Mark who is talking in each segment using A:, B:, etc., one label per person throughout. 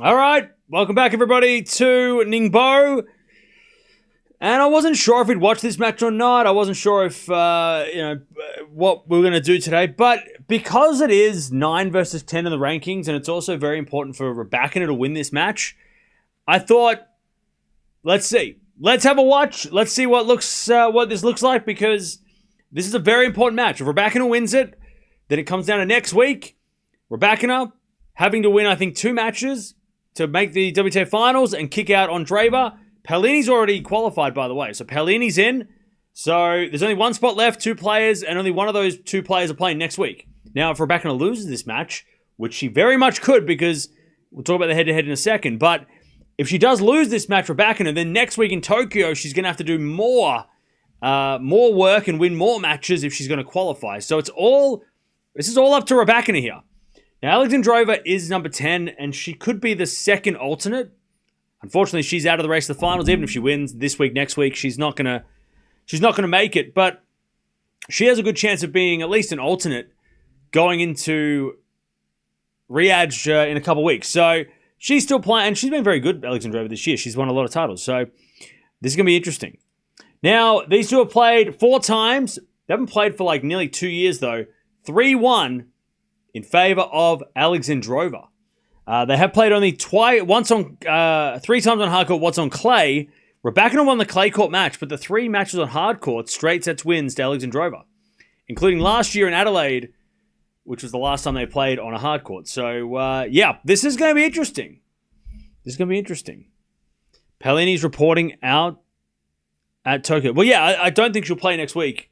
A: All right, welcome back, everybody, to Ningbo. And I wasn't sure if we'd watch this match or not. I wasn't sure if, what we were going to do today. But because it is 9 versus 10 in the rankings, and it's also very important for Rybakina to win this match, I thought, let's see. Let's have a watch. Let's see what this looks like, because this is a very important match. If Rybakina wins it, then it comes down to next week. Rybakina having to win, I think, 2 matches to make the WTA finals and kick out Andreeva. Paolini's already qualified, by the way. So Paolini's in. So there's only 1 spot left, 2 players, and only one of those 2 players are playing next week. Now, if Rybakina loses this match, which she very much could, because we'll talk about the head-to-head in a second, but if she does lose this match, Rybakina, then next week in Tokyo, she's going to have to do more work and win more matches if she's going to qualify. So this is all up to Rybakina here. Now, Alexandrova is number 10, and she could be the second alternate. Unfortunately, she's out of the race to the finals. Even if she wins this week, next week, she's not gonna make it. But she has a good chance of being at least an alternate going into Riyadh in a couple of weeks. So she's still playing, and she's been very good, Alexandrova, this year. She's won a lot of titles. So this is gonna be interesting. Now, these two have played 4 times. They haven't played for like nearly 2 years though. 3-1. In favor of Alexandrova. They have played only 3 times on hard court, once on clay. Rybakina won the clay court match, but the 3 matches on hard court, straight sets wins to Alexandrova, including last year in Adelaide, which was the last time they played on a hard court. So, this is going to be interesting. Paolini's reporting out at Tokyo. Well, yeah, I don't think she'll play next week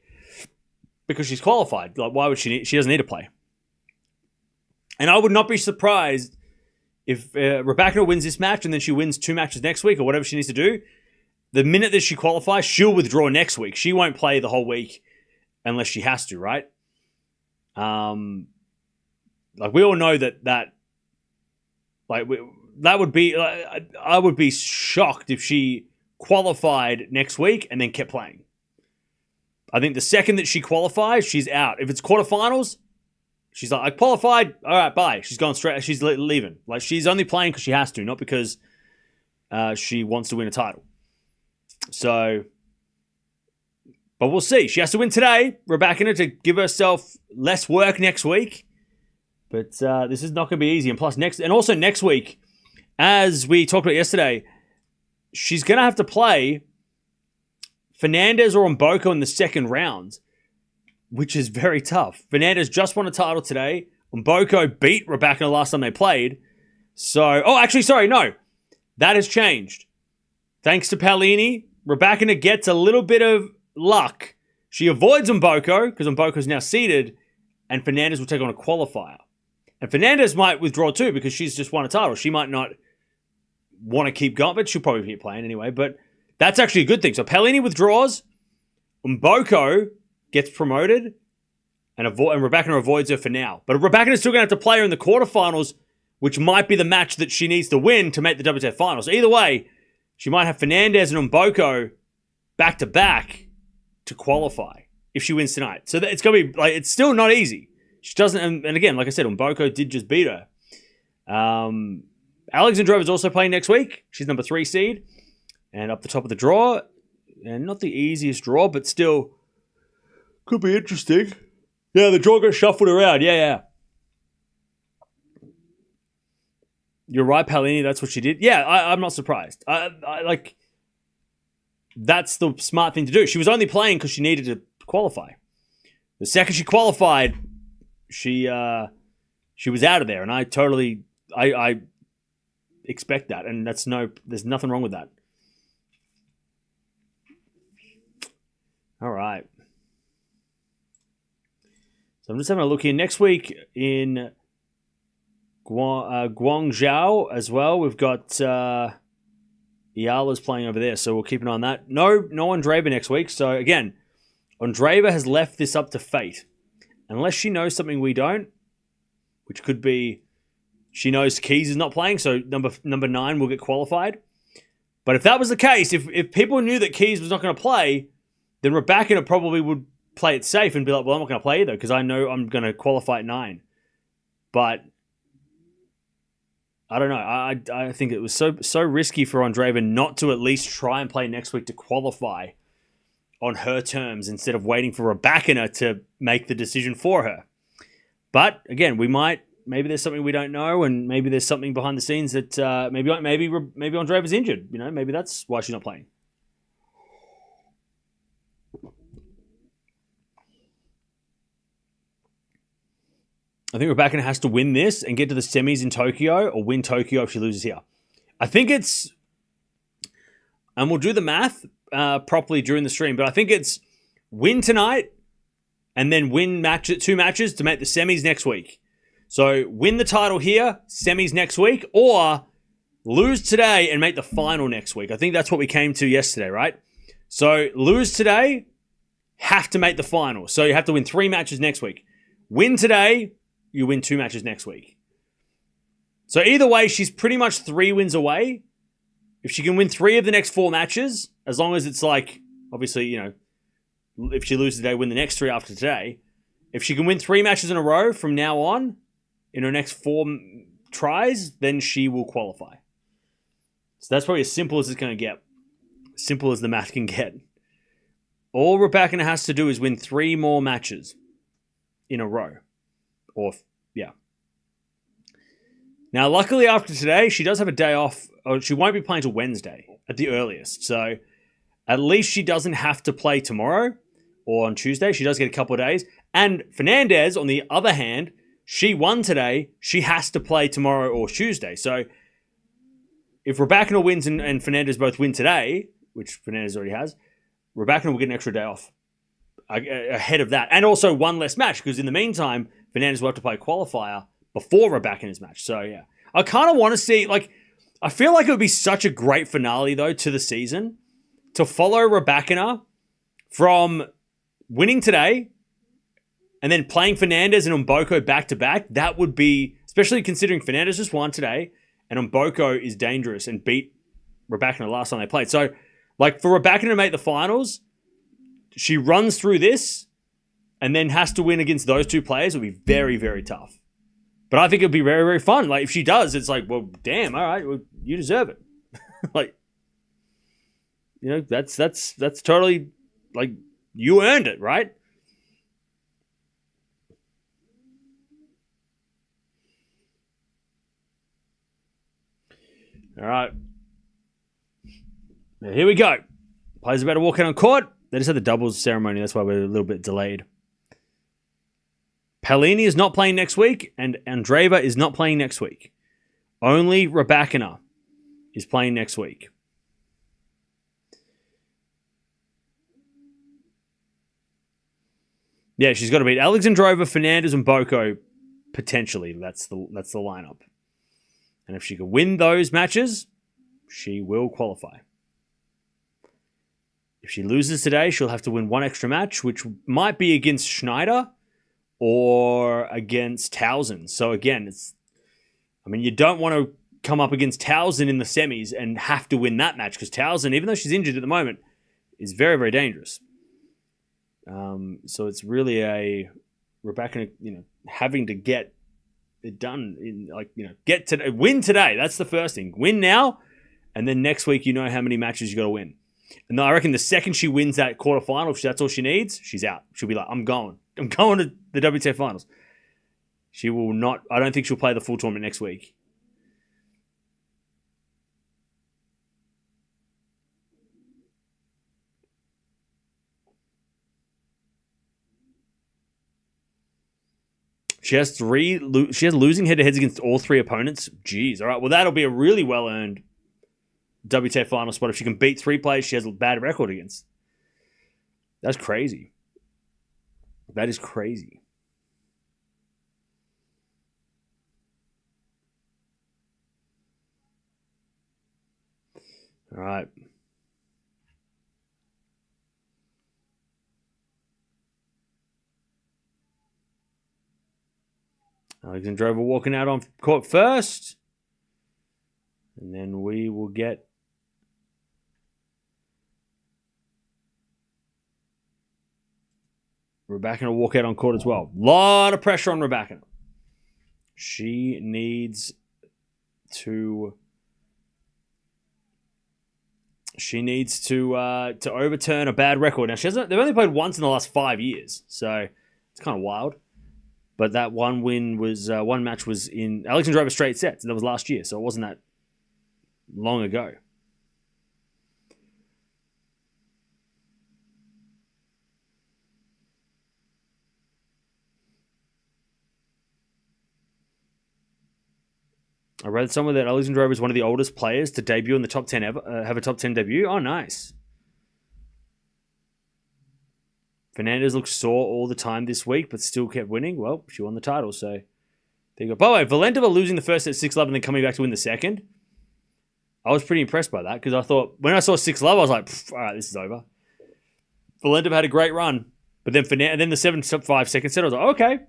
A: because she's qualified. Like, why would she doesn't need to play. And I would not be surprised if Rybakina wins this match and then she wins 2 matches next week or whatever she needs to do. The minute that she qualifies, she'll withdraw next week. She won't play the whole week unless she has to, right? We all know that would be. I would be shocked if she qualified next week and then kept playing. I think the second that she qualifies, she's out. If it's quarterfinals, she's like, I qualified. All right, bye. She's gone straight. She's leaving. Like, she's only playing because she has to, not because she wants to win a title. So, but we'll see. She has to win today, Rybakina, to give herself less work next week. But this is not going to be easy. And plus, next week, as we talked about yesterday, she's going to have to play Fernandez or Mboko in the second round, which is very tough. Fernandez just won a title today. Mboko beat Rybakina last time they played. So, that has changed. Thanks to Paolini, Rybakina gets a little bit of luck. She avoids Mboko, because Mboko's now seeded, and Fernandez will take on a qualifier. And Fernandez might withdraw too, because she's just won a title. She might not want to keep going, but she'll probably keep playing anyway. But that's actually a good thing. So Paolini withdraws. Mboko gets promoted, and Rybakina avoids her for now. But Rybakina's still going to have to play her in the quarterfinals, which might be the match that she needs to win to make the WTA finals. So either way, she might have Fernandez and Mboko back-to-back to qualify if she wins tonight. So it's going to be, it's still not easy. She doesn't, and again, like I said, Mboko did just beat her. Alexandrova is also playing next week. She's number 3 seed, and up the top of the draw. And not the easiest draw, but still could be interesting. Yeah, the draw got shuffled around. Yeah. You're right, Paolini. That's what she did. Yeah, I'm not surprised. That's the smart thing to do. She was only playing because she needed to qualify. The second she qualified, she was out of there, and I expect that, and there's nothing wrong with that. All right. So I'm just having a look here. Next week in Guangzhou as well, we've got Eala's playing over there, so we'll keep an eye on that. No Andreeva next week. So again, Andreeva has left this up to fate. Unless she knows something we don't, which could be she knows Keys is not playing, so number 9 will get qualified. But if that was the case, if people knew that Keys was not going to play, then Rybakina probably would play it safe and be like, well, I'm not going to play either because I know I'm going to qualify at 9. But I don't know. I think it was so risky for Andreeva not to at least try and play next week to qualify on her terms instead of waiting for Rybakina to make the decision for her. But again, maybe there's something we don't know, and maybe there's something behind the scenes that maybe Andreeva's injured. Maybe that's why she's not playing. I think Rybakina has to win this and get to the semis in Tokyo, or win Tokyo if she loses here. I think it's, and we'll do the math properly during the stream, but I think it's win tonight and then win two matches to make the semis next week. So win the title here, semis next week, or lose today and make the final next week. I think that's what we came to yesterday, right? So lose today, have to make the final. So you have to win 3 matches next week. Win today, you win 2 matches next week. So either way, she's pretty much 3 wins away. If she can win 3 of the next 4 matches, as long as it's like, obviously, if she loses today, win the next 3 after today. If she can win 3 matches in a row from now on, in her next 4 tries, then she will qualify. So that's probably as simple as it's going to get. As simple as the math can get. All Rybakina has to do is win 3 more matches in a row. Now, luckily after today, she does have a day off. Or she won't be playing till Wednesday at the earliest. So at least she doesn't have to play tomorrow or on Tuesday. She does get a couple of days. And Fernandez, on the other hand, she won today. She has to play tomorrow or Tuesday. So if Rybakina wins and Fernandez both win today, which Fernandez already has, Rybakina will get an extra day off ahead of that. And also 1 less match, because in the meantime, Fernandez will have to play a qualifier before Rybakina's match. So yeah, I kind of want to see, I feel like it would be such a great finale though to the season to follow Rybakina from winning today and then playing Fernandez and Mboko back to back. That would be, especially considering Fernandez just won today and Mboko is dangerous and beat Rybakina last time they played. So for Rybakina to make the finals, she runs through this and then has to win against those 2 players. It would be very, very tough. But I think it'd be very, very fun. If she does, it's well, damn, all right, well, you deserve it. That's totally, you earned it, right? All right. Now, here we go. Players about to walk out on court. They just had the doubles ceremony. That's why we're a little bit delayed. Paolini is not playing next week, and Andreeva is not playing next week. Only Rybakina is playing next week. Yeah, she's got to beat Alexandrova, Fernandez, and Mboko potentially. That's the lineup. And if she can win those matches, she will qualify. If she loses today, she'll have to win 1 extra match, which might be against Schneider or against Towson. So again, you don't want to come up against Towson in the semis and have to win that match, because Towson, even though she's injured at the moment, is very, very dangerous. So it's really a Rybakina, having to get it done in win today. That's the first thing. Win now, and then next week how many matches you got to win. And I reckon the second she wins that quarterfinal, if that's all she needs, she's out. She'll be like, I'm going to the WTA finals. She will not, I don't think she'll play the full tournament next week. She has losing head-to-heads against all 3 opponents. Jeez, all right. Well, that'll be a really well-earned WTA final spot if she can beat 3 players she has a bad record against. That's crazy. That is crazy. All right. Alexandrova walking out on court first. And then we will get Rybakina will walk out on court as well. A lot of pressure on Rybakina. She needs to overturn a bad record. Now they've only played once in the last 5 years, so it's kind of wild. But that one match was in Alex Andreeva straight sets, and that was last year, so it wasn't that long ago. I read somewhere that Alex Andreeva is one of the oldest players to debut in the top 10 ever, have a top 10 debut. Oh, nice. Fernandez looked sore all the time this week, but still kept winning. Well, she won the title, so there you go. By the way, Valentova losing the first set 6-love and then coming back to win the second. I was pretty impressed by that because I thought, when I saw 6-love, I was like, all right, this is over. Valentova had a great run, but then the 7-5 second set, I was like, okay.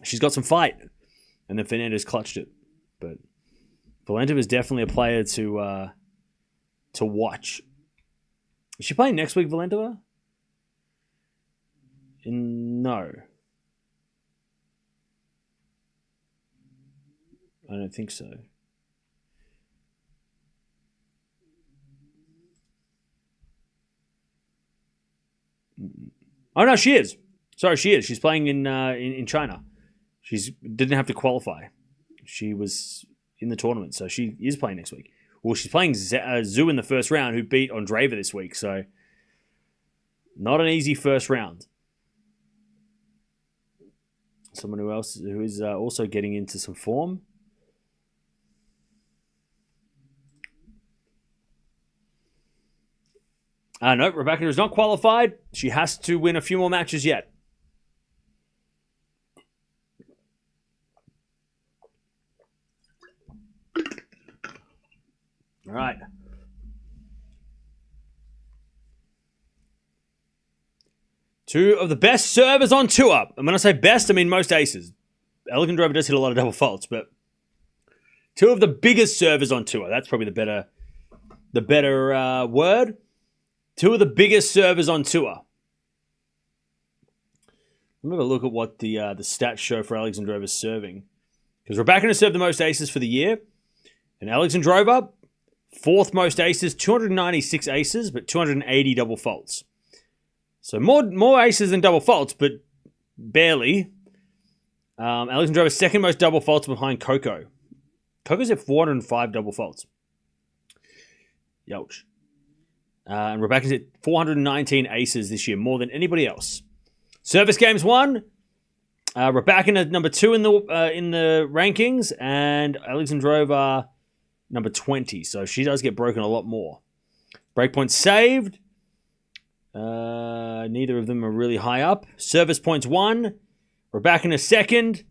A: She's got some fight. And then Fernandez clutched it. But Valentova is definitely a player to watch. Is she playing next week, Valentova? No. I don't think so. Oh, no, she is. Sorry, she is. She's playing in China. She didn't have to qualify. She was in the tournament, so she is playing next week. Well, she's playing Zhu in the first round, who beat Andreeva this week, so not an easy first round. Someone who is also getting into some form. No, Rybakina is not qualified. She has to win a few more matches yet. All right. Two of the best servers on tour. And when I say best, I mean most aces. Alex Andreeva does hit a lot of double faults, but two of the biggest servers on tour. That's probably the better word. Two of the biggest servers on tour. Let me have a look at what the stats show for Alex Andreeva's serving. Because Rybakina served the most aces for the year. And Alex Andreeva, fourth most aces, 296 aces, but 280 double faults. So more aces than double faults, but barely. Alex Andreeva's second most double faults behind Coco. Coco's at 405 double faults. Yowch. And Rybakina's at 419 aces this year, more than anybody else. Service games won. Rybakina number 2 in the rankings, and Alex Andreeva number 20. So she does get broken a lot more. Breakpoints saved. Neither of them are really high up. Service points won. Rybakina second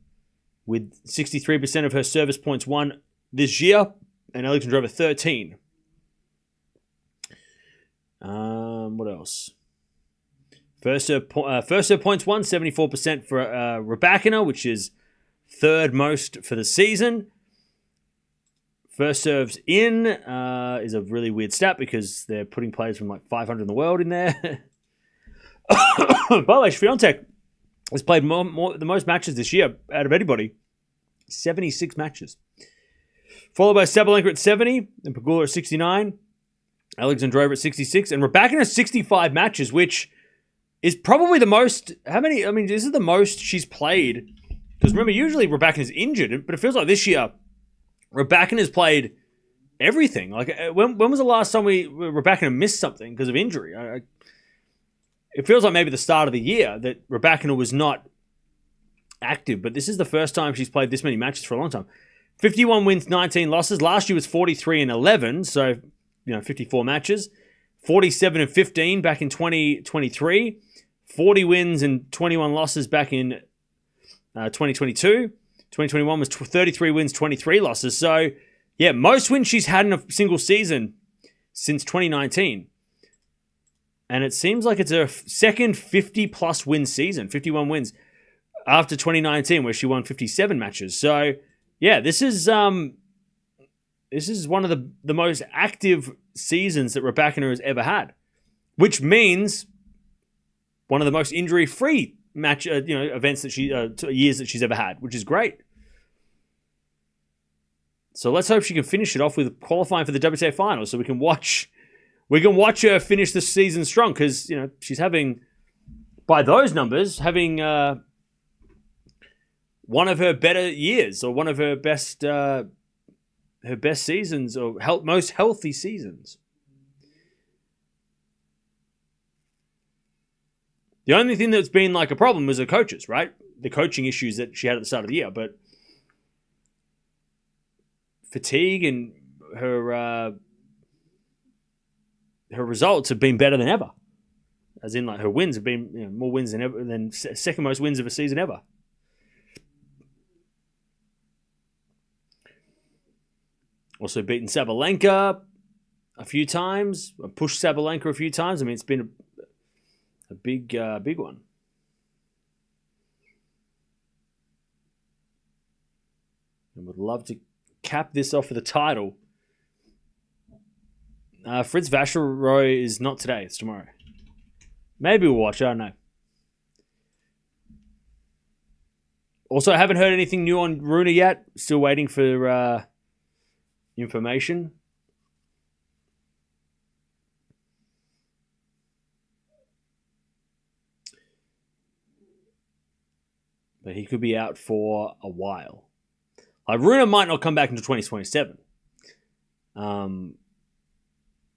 A: with 63% of her service points won this year, and Alex Andreeva 13. What else? First serve points won, 74% for Rybakina, which is third most for the season. First serves in is a really weird stat because they're putting players from like 500 in the world in there. By the way, Swiatek has played the most matches this year out of anybody. 76 matches. Followed by Sabalenka at 70 and Pegula at 69. Alex Andreeva at 66. And Rybakina has 65 matches, which is probably the most. How many? I mean, this is the most she's played. Because remember, usually Rybakina's injured, but it feels like this year Rybakina's played everything. Like, when was the last time Rybakina missed something because of injury? It feels like maybe the start of the year that Rybakina was not active, but this is the first time she's played this many matches for a long time. 51 wins, 19 losses. Last year was 43 and 11, so 54 matches. 47 and 15 back in 2023. 40 wins and 21 losses back in 2022. 2021 was 33 wins, 23 losses. So, yeah, most wins she's had in a single season since 2019. And it seems like it's her second 50-plus win season, 51 wins, after 2019, where she won 57 matches. So, yeah, this is one of the most active seasons that Rybakina has ever had, which means one of the most injury-free years that she's ever had, which is great. So let's hope she can finish it off with qualifying for the WTA final, so we can watch her finish the season strong, because she's having, by those numbers, having one of her better years, or one of her best seasons, or most healthy seasons. The only thing that's been like a problem was her coaches, right? The coaching issues that she had at the start of the year, but fatigue and her results have been better than ever. As in, like, her wins have been more wins than ever, than second most wins of a season ever. Also beaten Sabalenka a few times, pushed Sabalenka a few times. I mean, it's been a big one. And would love to cap this off with a title. Fritz Vacheroy is not today. It's tomorrow. Maybe we'll watch it. I don't know. Also, I haven't heard anything new on Rune yet. Still waiting for information. But he could be out for a while. Like, Rune might not come back until 2027.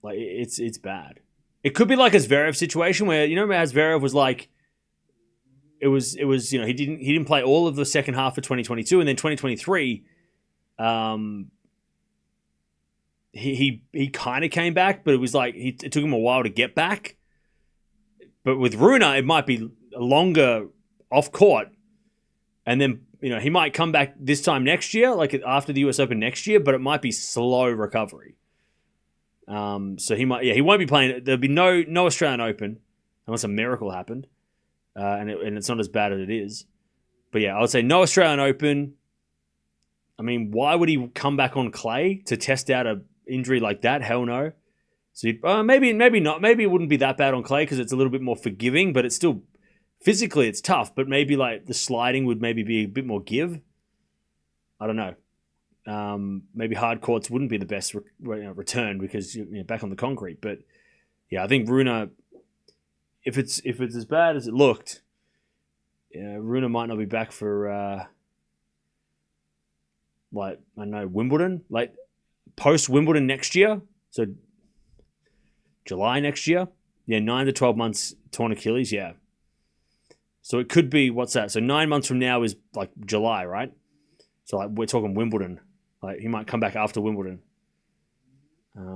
A: Like, it's bad. It could be like a Zverev situation where, Zverev was like, it was he didn't play all of the second half of 2022, and then 2023, he kind of came back, but it was like it took him a while to get back. But with Rune, it might be longer off court, and then he might come back this time next year, like after the US Open next year, but it might be slow recovery. So he won't be playing. There'll be no Australian Open unless a miracle happened, and it's not as bad as it is. But yeah, I would say no Australian Open. I mean, why would he come back on clay to test out an injury like that? Hell no. So maybe not. Maybe it wouldn't be that bad on clay because it's a little bit more forgiving, but it's still physically it's tough. But maybe like the sliding would maybe be a bit more give. I don't know. Maybe hard courts wouldn't be the best return because you're back on the concrete. But yeah, I think Rune, if it's as bad as it looked, Rune might not be back for Wimbledon, like post Wimbledon next year. So July next year, 9 to 12 months torn Achilles, yeah. So it could be, what's that? So 9 months from now is like July, right? So like we're talking Wimbledon. Like he might come back after Wimbledon. But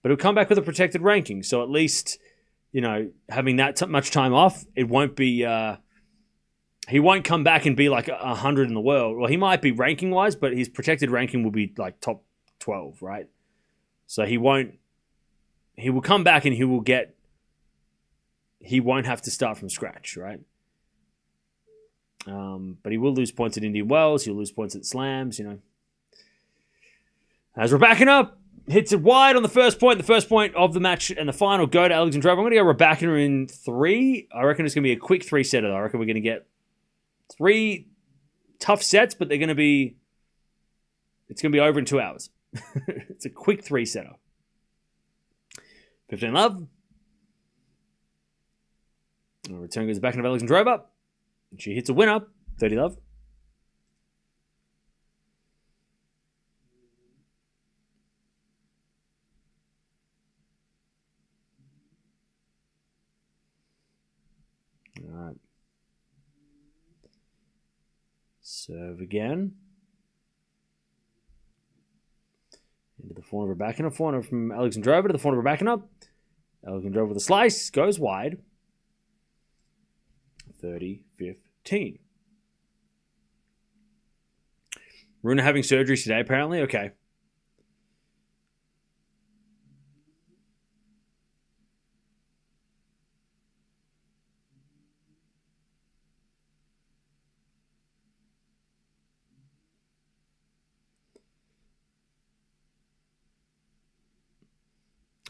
A: he'll come back with a protected ranking. So at least, having that much time off, it won't be, he won't come back and be like 100 in the world. Well, he might be ranking wise, but his protected ranking will be like top 12, right? So he will come back and he won't have to start from scratch, right? But he will lose points at Indian Wells. He'll lose points at Slams, As Rybakina hits it wide on the first point of the match and the final go to Alexandrova. I'm going to go Rybakina in 3. I reckon it's going to be a quick 3-setter. I reckon we're going to get 3 tough sets, but it's going to be over in 2 hours. It's a quick 3-setter. 15 love. And return goes back into Alexandrova. She hits a winner, 30 love. All right. Serve again. Into the forehand of Rybakina. Forehand from Alexandrova to the forehand of Rybakina. Alexandrova with a slice. Goes wide. 30-15. Rune having surgery today, apparently? Okay.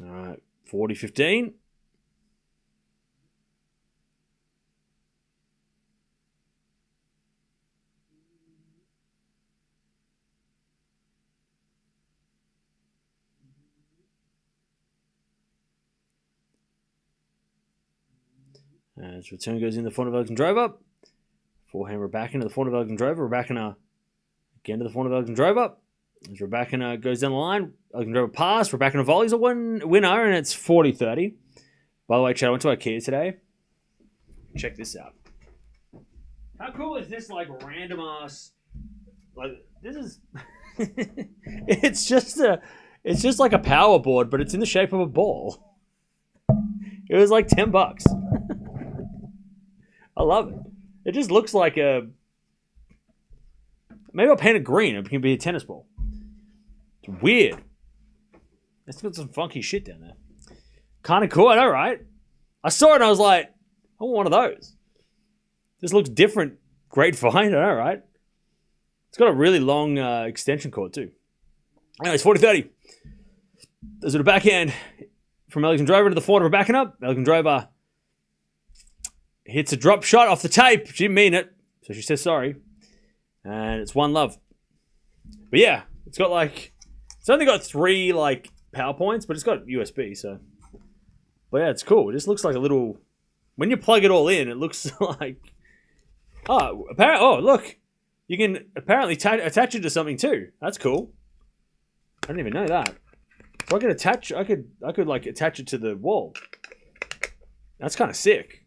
A: All right. 40-15. As return goes in the front of Alexandrova. Forehand Rybakina to the front of Alexandrova. Rybakina again to the front of Alexandrova. As Rybakina goes down the line, Alexandrova pass. Rybakina volleys a winner, and it's 40-30. By the way, Chad, I went to IKEA today. Check this out. How cool is this, like, random ass... Like, this is... it's just like a power board, but it's in the shape of a ball. It was like $10. I love it. It just looks like a... Maybe I'll paint it green. It can be a tennis ball. It's weird. It's got some funky shit down there. Kind of cool, I know, right? I saw it and I was like, I want one of those. This looks different. Great find, I know, right? It's got a really long extension cord, too. Anyways, 40-30. There's a backhand from Alexandrova to the forward of Rybakina. Alexandrova hits a drop shot off the tape. She didn't mean it, so she says sorry. And it's 1-love. But yeah, it's got like... It's only got 3 like power points, but it's got USB, so... But yeah, it's cool. It just looks like a little... When you plug it all in, it looks like... Oh, look! You can apparently attach it to something too. That's cool. I didn't even know that. So I could attach... I could like attach it to the wall. That's kind of sick.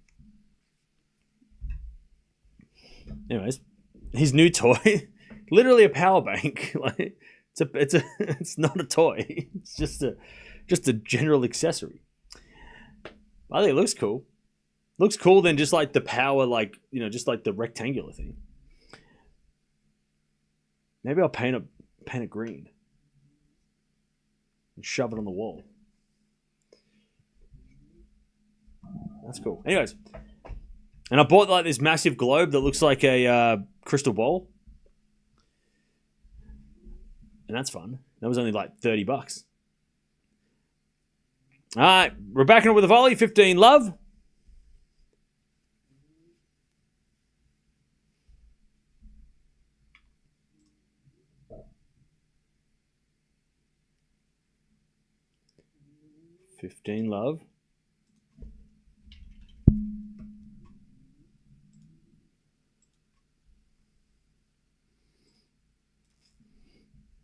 A: Anyways, his new toy, literally a power bank. Like it's not a toy. It's just a general accessory. I think it looks cool. Looks cool than just like the power, like, you know, just like the rectangular thing. Maybe I'll paint it green and shove it on the wall. That's cool. Anyways. And I bought like this massive globe that looks like a crystal ball. And that's fun. That was only like $30. All right. Rybakina with a volley. 15-love. $15-love.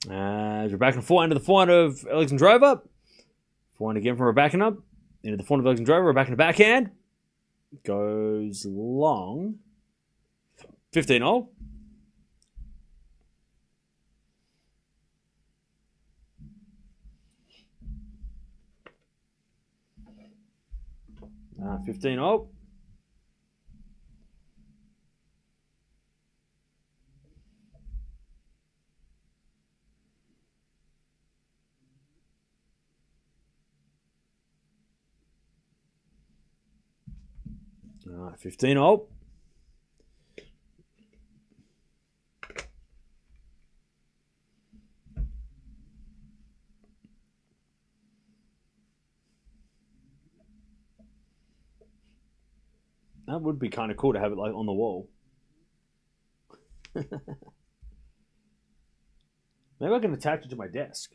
A: Rybakina forehand to the forehand of Alexandrova. Forehand again from Rybakina. Into the forehand of Alexandrova. Rybakina backhand. Goes long. 15-all. Uh, 15-all. All right, 15-all. That would be kind of cool to have it like on the wall. Maybe I can attach it to my desk.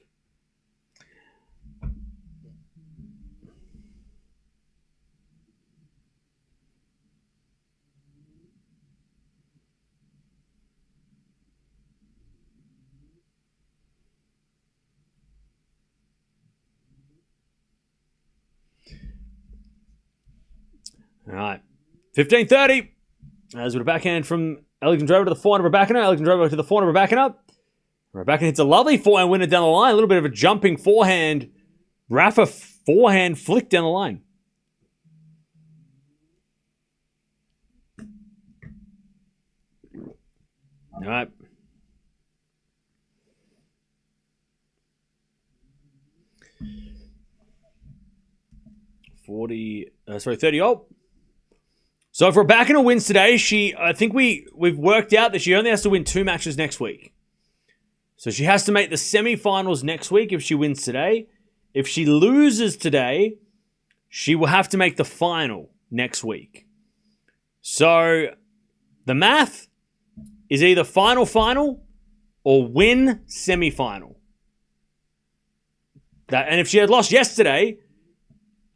A: All right. 15-30. As with a backhand from Alexandrova to the forehand of Rybakina. Alexandrova to the forehand of Rybakina. Rybakina hits a lovely forehand winner down the line. A little bit of a jumping forehand. Rafa forehand flick down the line. All right. 30-all. So if Rybakina wins today, I think we've worked out that she only has to win 2 matches next week. So she has to make the semifinals next week if she wins today. If she loses today, she will have to make the final next week. So the math is either final or win semifinal. And if she had lost yesterday,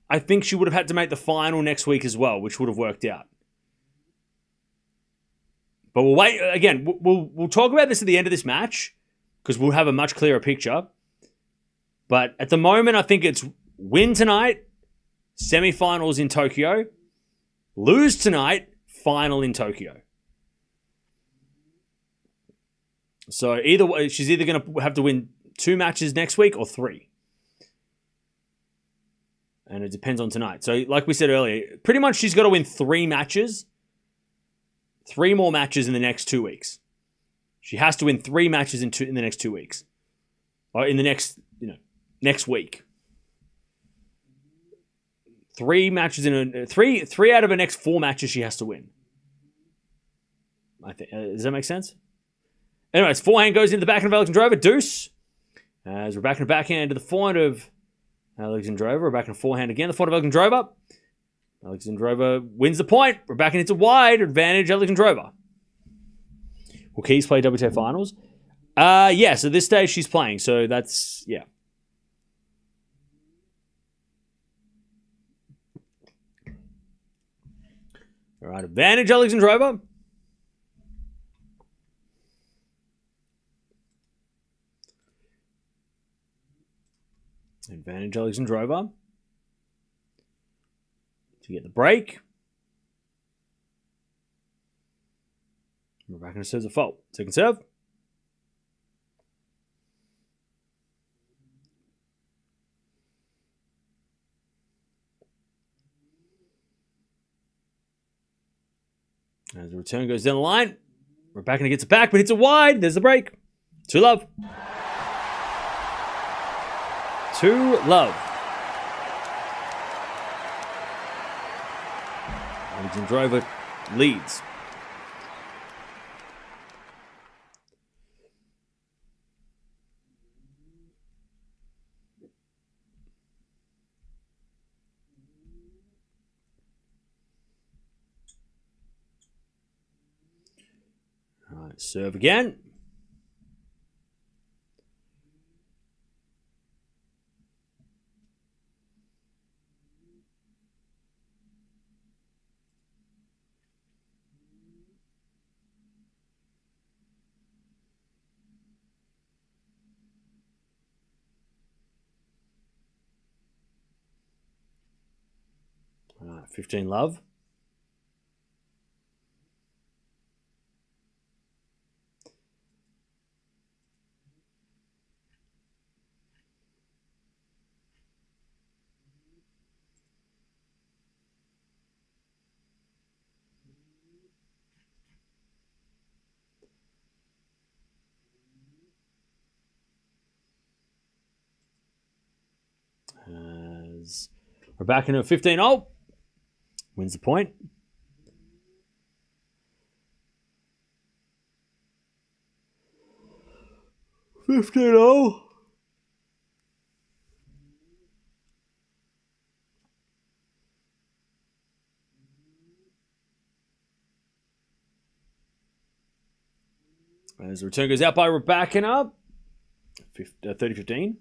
A: I think she would have had to make the final next week as well, which would have worked out. But we'll wait. Again, we'll talk about this at the end of this match because we'll have a much clearer picture. But at the moment, I think it's win tonight, semifinals in Tokyo, lose tonight, final in Tokyo. So either way, she's either going to have to win 2 matches next week or 3. And it depends on tonight. So like we said earlier, pretty much she's got to win 3 matches. 3 more matches in the next 2 weeks. She has to win 3 matches in the next 2 weeks. Or in the next, next week. 3 matches in three out of her next 4 matches she has to win. I think does that make sense? Anyways, forehand goes into the backhand of Alexandrova. Deuce. As Rybakina backhand to the forehand of Alexandrova. Rybakina forehand again. The forehand of Alexandrova. Alexandrova wins the point. Rybakina hits a wide. Advantage Alexandrova. Will Keys play WTA finals? Yeah, so this stage she's playing. So that's, yeah. All right, advantage Alexandrova. Advantage Alexandrova. To get the break. Rybakina serves a fault. Second serve. As the return goes down the line, Rybakina gets it back, but hits it wide. There's the break. 2-love. 2-love. Alexandrova leads. All right, serve again. All right, 15-love. As Rybakina 15-0. Wins the point. $15. As the return goes out by Rybakina. 30-15.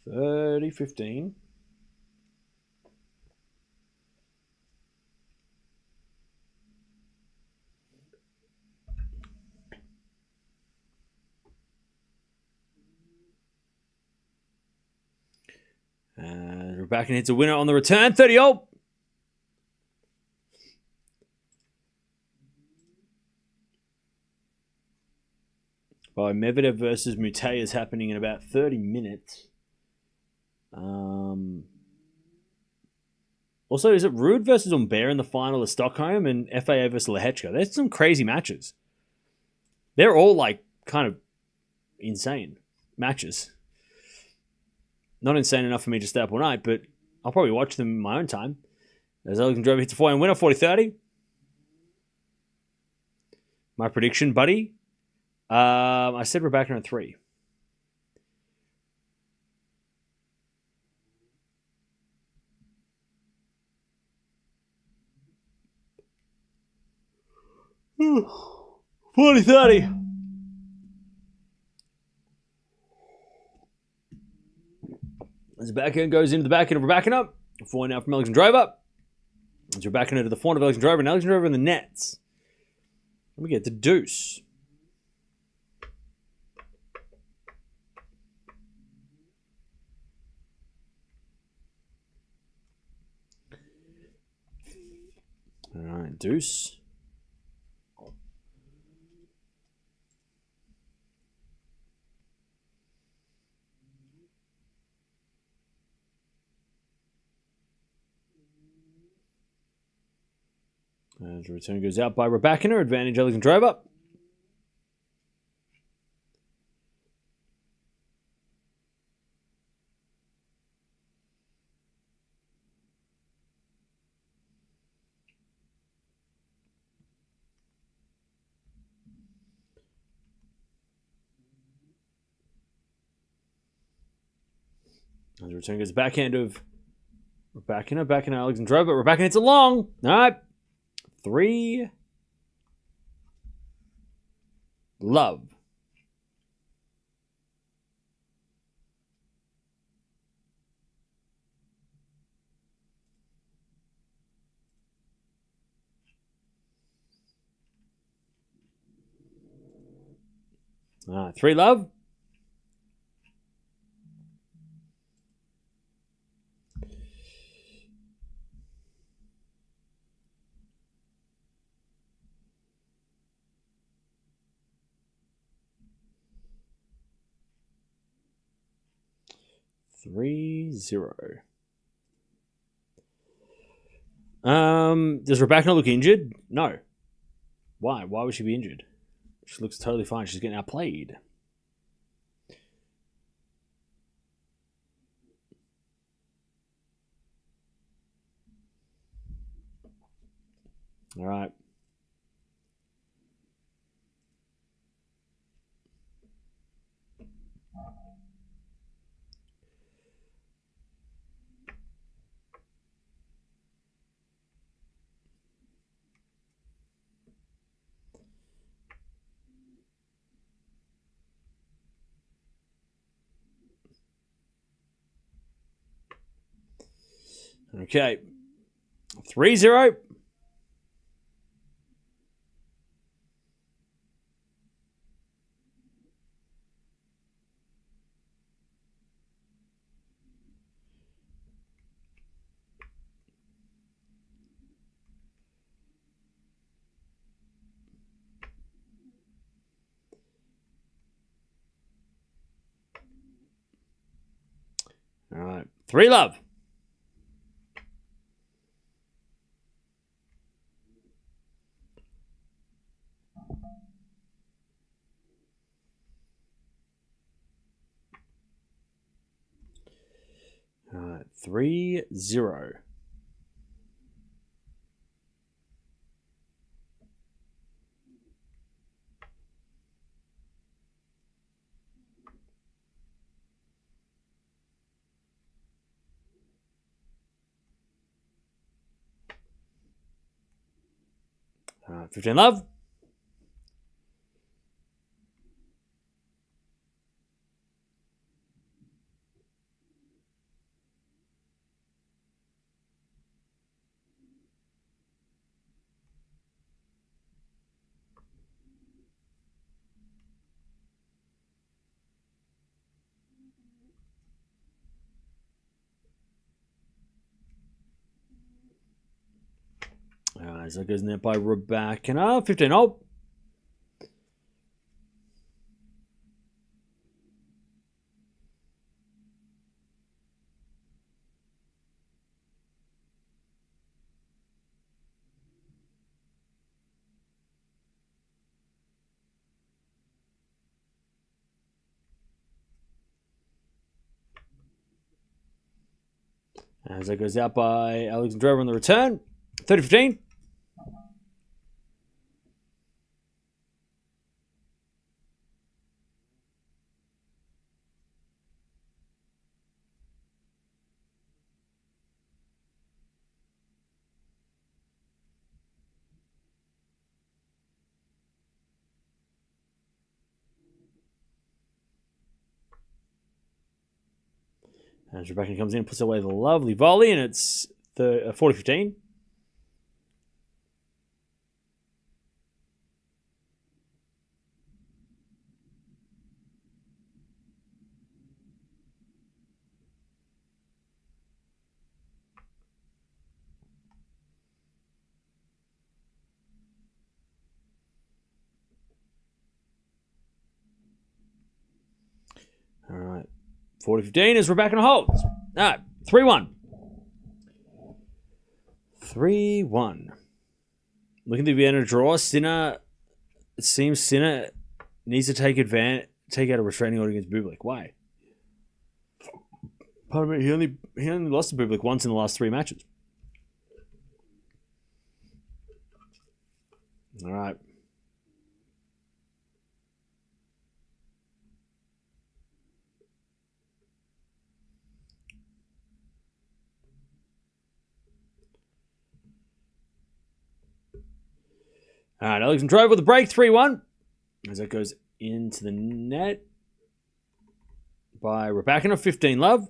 A: $30-15. Rybakina hits a winner on the return. 30-0. By Medvedev versus Mute is happening in about 30 minutes. Also, is it Ruud versus Humbert in the final of Stockholm and FAA versus Lehechka? There's some crazy matches. They're all kind of insane matches. Not insane enough for me to stay up all night, but I'll probably watch them in my own time. As Alexandrova hits a forehand winner, 40-30. My prediction, buddy. I said Rybakina at 3. 40-30. As backhand goes into the backhand of Rybakina. Forehand now from Alexandrova. As Rybakina to the forehand of Alexandrova, and Alexandrova in the nets. Let me get the deuce. All right, deuce. As the return goes out by Rybakina, advantage Alexandrova. As the return goes backhand of Rybakina, backhand Alexandrova. Rybakina hits it long. All right. 3 love. All right, 3 love. Three zero. Does Rybakina look injured? No. Why? Why would she be injured? She looks totally fine. She's getting outplayed. All right. Okay. 3-0. All right. 3 love. All right. 3-0. All right. 15 love. So that goes in there by Rybakina. 15 all. As that goes out by Alexandrova on the return. 30-15. As Rybakina comes in and puts away the lovely volley, and it's 40-15. All right. 40-15 as Rybakina holds. All right. 3-1. 3-1. Looking at the Vienna draw, Sinner, it seems Sinner needs to take out a restraining order against Bublik. Why? Pardon me, he only lost to Bublik once in the last 3 matches. All right. All right, Alexandrova with the break, 3-1. As that goes into the net by Rybakina, 15 love.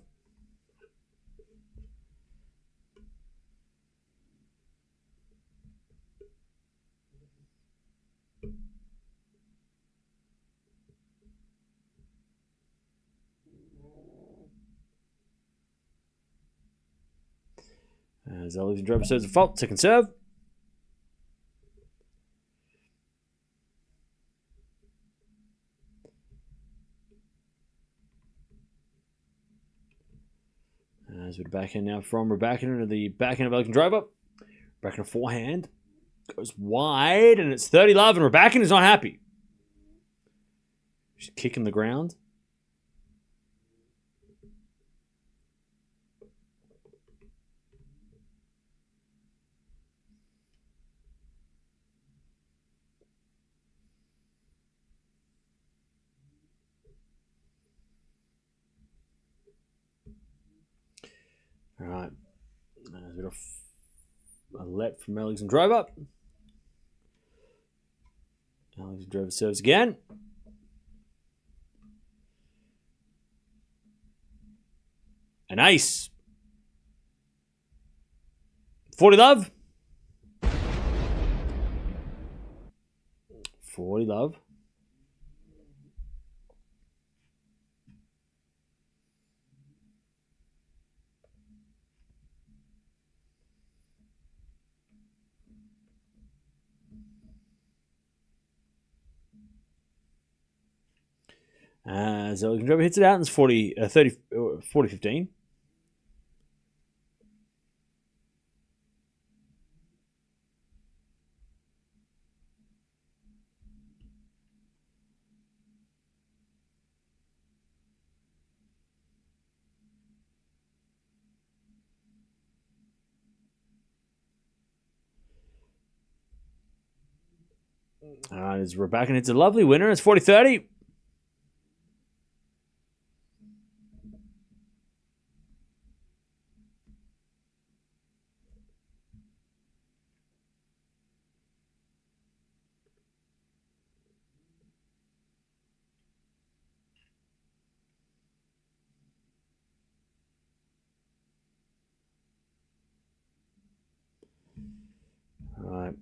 A: As Alexandrova serves a fault, second serve. As we're back in now from Rybakina to the backhand of Alexandrova. Rybakina forehand goes wide, and it's 30 love, and Rybakina is not happy. She's kicking the ground. All right. We've got a let from Alexandrova. Alexandrova serves again. An ace. 40 love. 40 love. As Alexandrova hits it out, and it's 40-15. As Rybakina hits a lovely winner, it's 40-30. All right.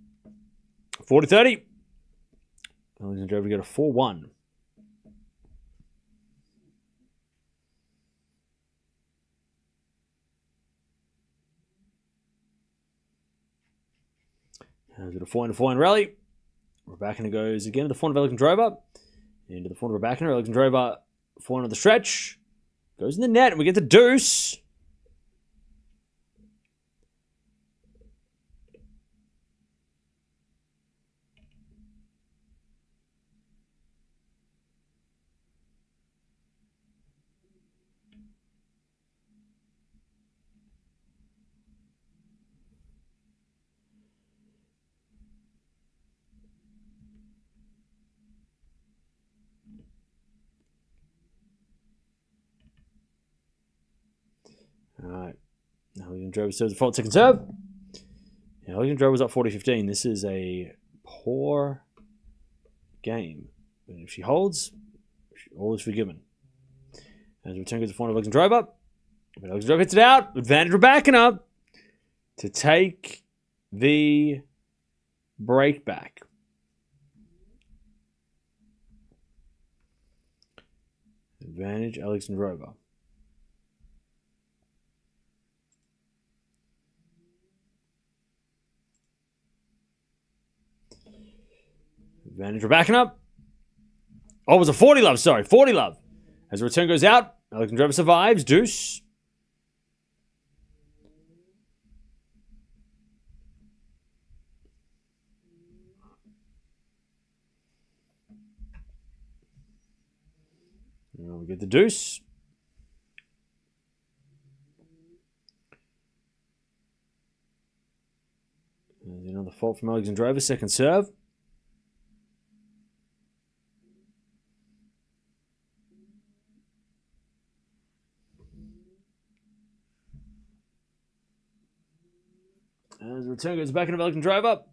A: 40-30. Alexandrova got a 4-1. As with a 4-4 rally. Rybakina goes again to the front of Alexandrova. Into the front of Rybakina. Alexandrova forehand on the stretch. Goes in the net, and we get the deuce. All right. Alexandrova serves the fault second serve. Yeah, Alexandrova was up 40-15. This is a poor game. But if she holds, all is forgiven. As return goes the front of Alexandrova. But Alexandrova hits it out. Advantage Rybakina to take the break back. Advantage Alexandrova. Advantage Rybakina. Oh, it was a 40 love. Sorry, 40 love. As the return goes out, Alexandrova survives. Deuce. And we get the deuce. There's another fault from Alexandrova. Second serve. As the return goes back into Alexandrova.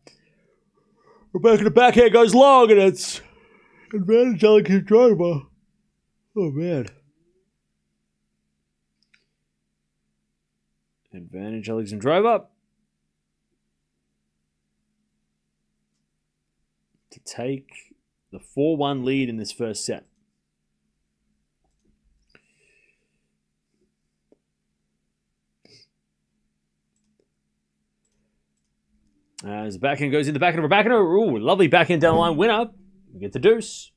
A: Rybakina backhand goes long, and it's advantage Alexandrova. Oh, man. Advantage Alexandrova to take the 4-1 lead in this first set. As the backhand goes in the backhand of Rybakina. Ooh, lovely backhand down the line winner. We get the deuce.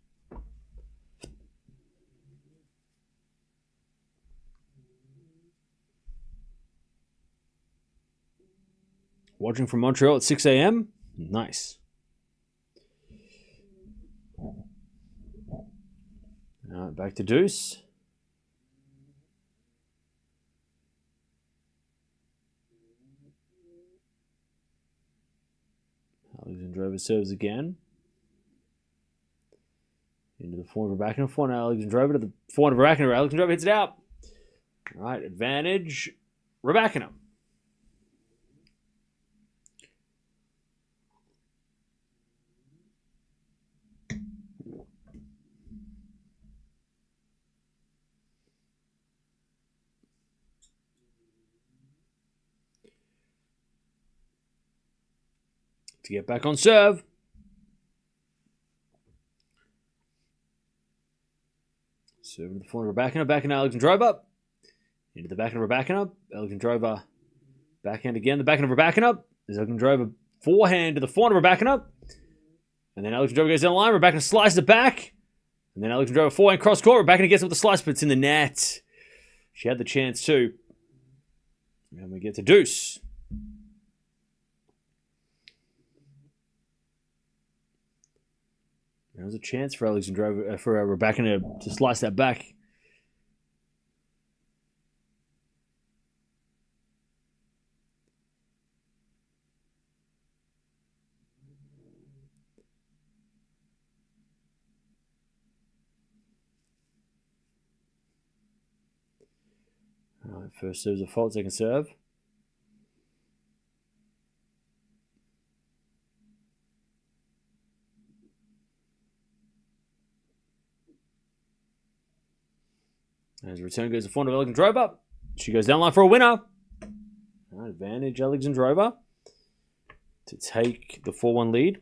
A: Watching from Montreal at 6 a.m. Nice. All right, back to deuce. Alexandrova serves again. Into the forehand of Rybakina. Forehand Alexandrova to the forehand of Rybakina. Alexandrova hits it out. All right, advantage Rybakina. To get back on serve. Serve to the forehand of Rybakina. Backhand Alexandrova. Into the backhand of Rybakina. Alexandrova backhand again. The backhand of Rybakina. There's Alexandrova forehand to the forehand of Rybakina. And then Alexandrova goes down the line. Rybakina slices it back. And then Alexandrova forehand cross court. Rybakina gets it with the slice, but it's in the net. She had the chance too. And we get to deuce. There was a chance for Alexandrova, for Rybakina to slice that back. All right, first serve's a fault, second serve. As return goes to forehand of Alexandrova. She goes down line for a winner. Right, advantage Alexandrova to take the 4-1 lead.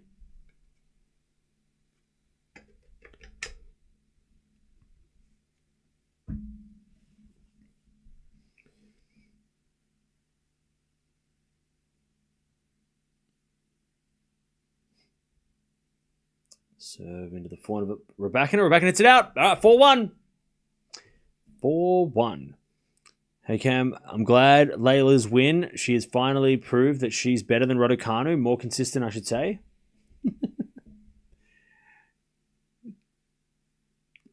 A: Serve into the forehand of Rybakina. Rybakina hits it out. All right, 4-1. 4-1. Hey Cam, I'm glad Layla's win. She has finally proved that she's better than Raducanu, more consistent, I should say.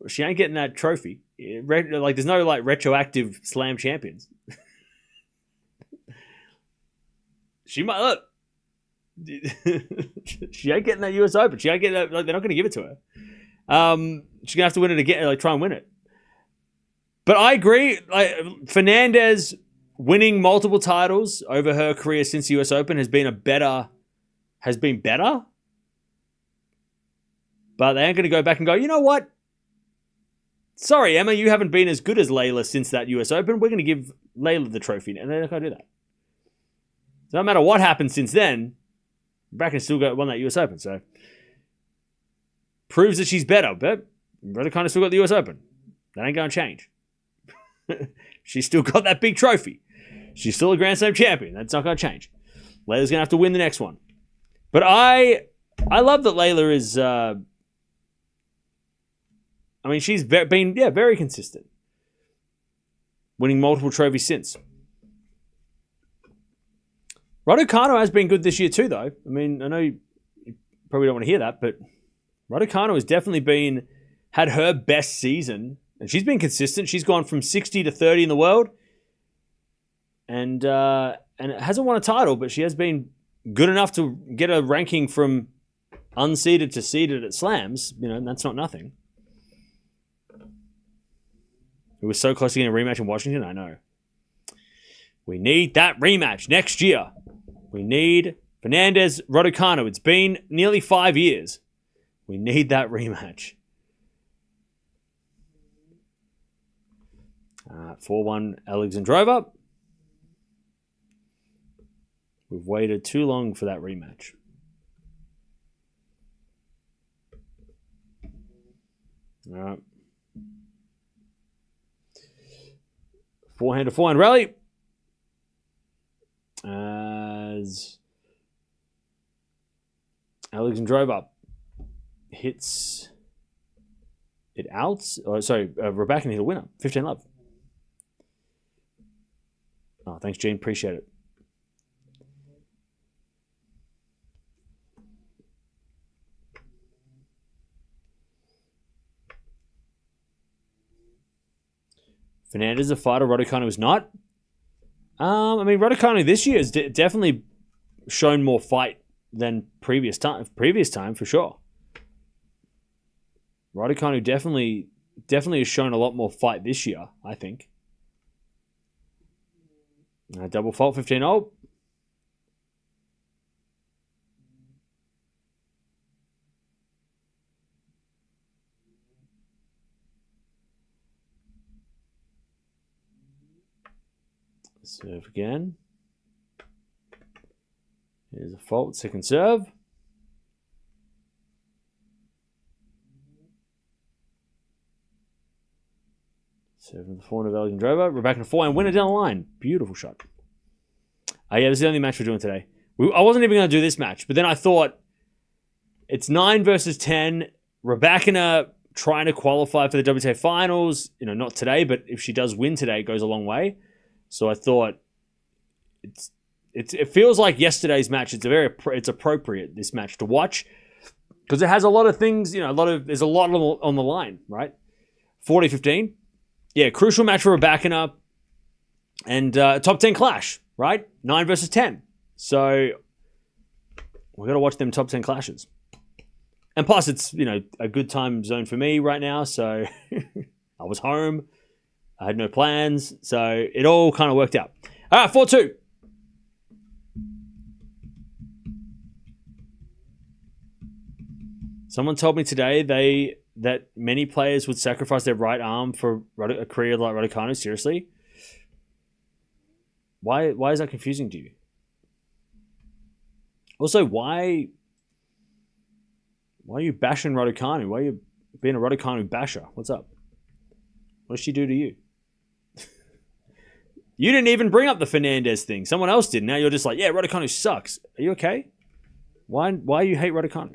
A: She ain't getting that trophy. Like, there's no like retroactive slam champions. She might look. She ain't getting that US Open. She ain't getting that. Like, they're not going to give it to her. She's gonna have to win it again. Like, try and win it. But I agree. Like, Fernandez winning multiple titles over her career since the US Open has been better. But they ain't going to go back and go, you know what? sorry, Emma, you haven't been as good as Layla since that US Open. We're going to give Layla the trophy. And they're not going to do that. So no matter what happened since then, Rybakina still won that US Open. So proves that she's better. But Raducanu still got the US Open. That ain't going to change. She's still got that big trophy. She's still a Grand Slam champion. That's not going to change. Layla's going to have to win the next one. But I love that Layla is... she's been very consistent. Winning multiple trophies since. Raducanu has been good this year too, though. I know you probably don't want to hear that, but Raducanu has definitely had her best season. And she's been consistent. She's gone from 60 to 30 in the world. And it hasn't won a title, but she has been good enough to get a ranking from unseeded to seeded at slams. That's not nothing. It was so close to getting a rematch in Washington, I know. We need that rematch next year. We need Fernandez-Raducanu. It's been nearly 5 years. We need that rematch. 4-1 Alexandrova. We've waited too long for that rematch. All right. Forehand to forehand rally. As Alexandrova hits it out. Rybakina hit a winner. 15 love. Oh, thanks, Gene. Appreciate it. Fernandez is a fighter. Raducanu is not. Raducanu this year has definitely shown more fight than previous time for sure. Raducanu definitely has shown a lot more fight this year, I think. Double fault, 15-0. Serve again. Here's a fault, second serve. Serving the forehand of Alexandrova. Rybakina forehand winner down the line. Beautiful shot. This is the only match we're doing today. I wasn't even going to do this match, but then I thought it's 9 versus 10. Rybakina trying to qualify for the WTA finals. Not today, but if she does win today, it goes a long way. So I thought it feels like yesterday's match. It's appropriate, this match, to watch because it has a lot of things. There's a lot on the line, right? 40-15. Yeah, crucial match for Rybakina and top 10 clash, right? 9 versus 10. So we've got to watch them top 10 clashes. And plus, it's a good time zone for me right now. So I was home. I had no plans. So it all kind of worked out. All right, 4-2. Someone told me today that many players would sacrifice their right arm for a career like Raducanu. Seriously? Why is that confusing to you? Also, why are you bashing Raducanu? Why are you being a Raducanu basher? What's up? What did she do to you? You didn't even bring up the Fernandez thing. Someone else did. Now you're just like, yeah, Raducanu sucks. Are you okay? Why you hate Raducanu?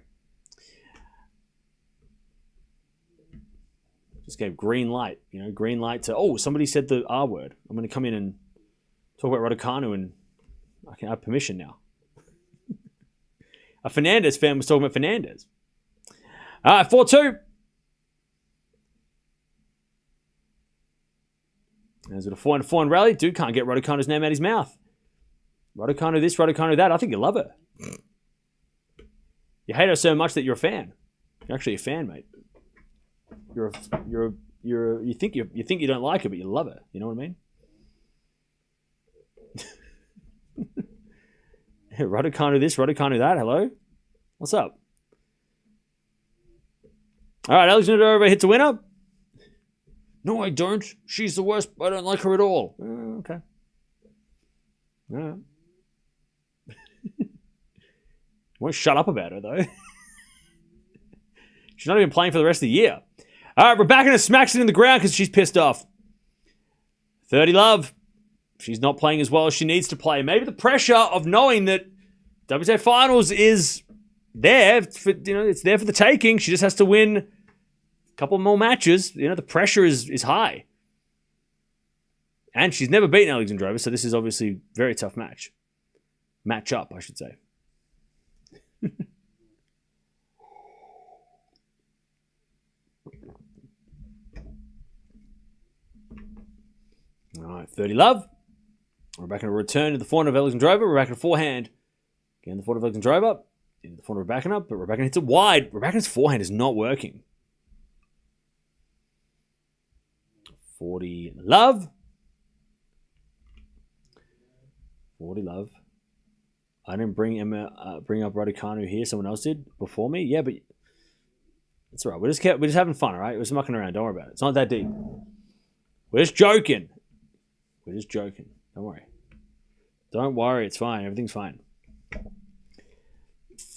A: Just gave green light. Green light to, somebody said the R word. I'm going to come in and talk about Raducanu and I can have permission now. A Fernandez fan was talking about Fernandez. 4-2. There's a 4-1 rally. Dude can't get Raducanu's name out his mouth. Raducanu this, Raducanu that. I think you love her. You hate her so much that you're a fan. You're actually a fan, mate. You think you don't like her, but you love her. You know what I mean? Raducanu this, Raducanu that. Hello? What's up? All right, Alexandra hits a winner. No, I don't. She's the worst. I don't like her at all. Okay. All right. Won't shut up about her, though. She's not even playing for the rest of the year. All right, Rybakina smacks it in the ground because she's pissed off. 30 love. She's not playing as well as she needs to play. Maybe the pressure of knowing that WTA Finals is there. It's there for the taking. She just has to win a couple more matches. The pressure is high. And she's never beaten Alexandrova, so this is obviously a very tough match. Match up, I should say. All right, 30 love. Rybakina return to the forehand of Alexandrova. Rybakina forehand. Again, the forehand of Alexandrova. In the forehand of Rybakina, but Rybakina hits it wide. Rybakina's forehand is not working. 40 love. 40 love. I didn't bring up Raducanu here. Someone else did before me. Yeah, but it's all right. We're just having fun, all right? We're just mucking around. Don't worry about it. It's not that deep. We're just joking. Don't worry. Don't worry. It's fine. Everything's fine.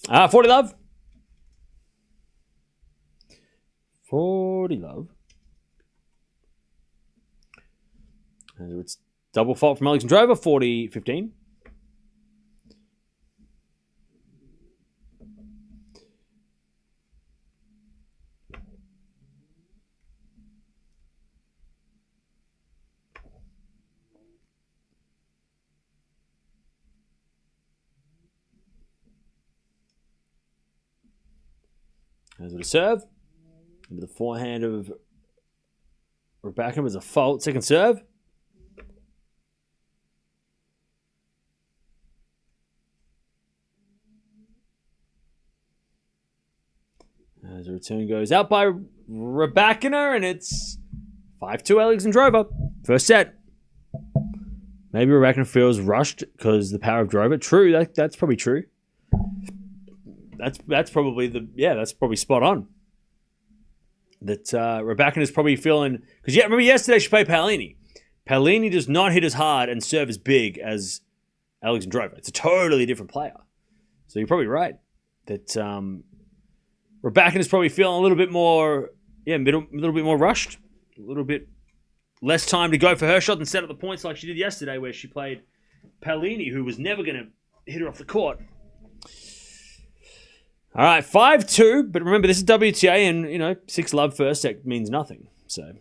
A: 40 love. 40 love. And it's double fault from Alexandrova. 40-15. As with a serve. Into the forehand of Rybakina was a fault. Second serve. As the return goes out by Rybakina, and it's 5-2 Alexandrova. First set. Maybe Rybakina feels rushed because the power of Drova. True, that's probably true. That's probably that's probably spot on. That Rybakina is probably feeling, because remember yesterday she played Paolini. Paolini does not hit as hard and serve as big as Alexandrova. It's a totally different player. So you're probably right that Rybakina is probably feeling a little bit more, a little bit more rushed, a little bit less time to go for her shot and set up the points like she did yesterday, where she played Paolini, who was never going to hit her off the court. All right, 5-2, but remember, this is WTA, and, 6 love first set means nothing, so.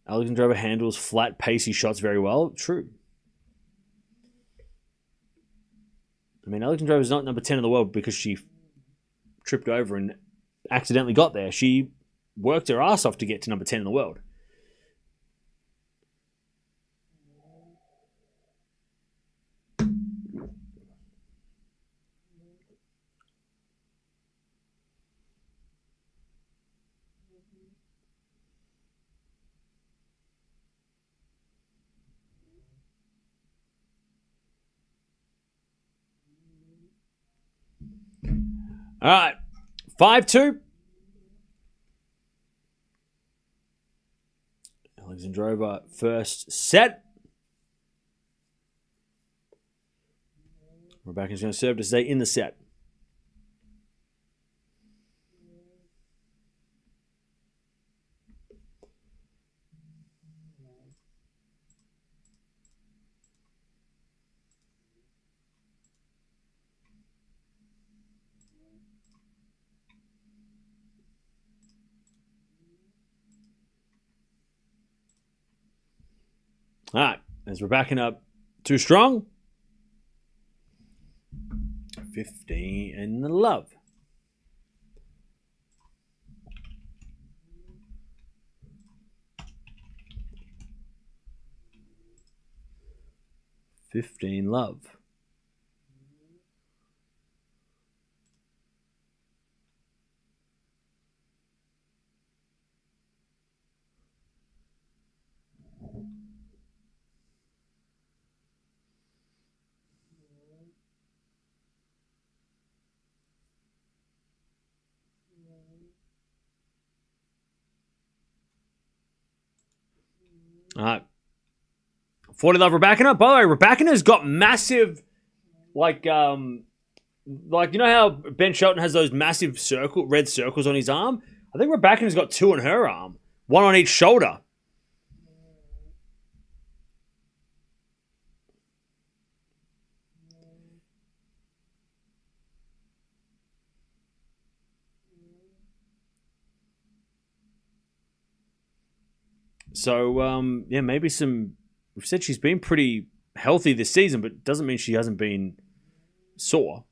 A: Alexandrova handles flat, pacey shots very well. True. I mean, Alexandrova's not number 10 in the world because she tripped over and accidentally got there. She worked her ass off to get to number 10 in the world. All right, 5-2. Alexandrova first set. Rybakina's going to serve to stay in the set. All right, is Rybakina too strong? 15 in the love. Love. All right. 40 love Rybakina. By the way, Rybakina's got massive, like you know how Ben Shelton has those massive red circles on his arm? I think Rybakina's got 2 on her arm. 1 on each shoulder. So, yeah, maybe some... We've said she's been pretty healthy this season, but it doesn't mean she hasn't been sore.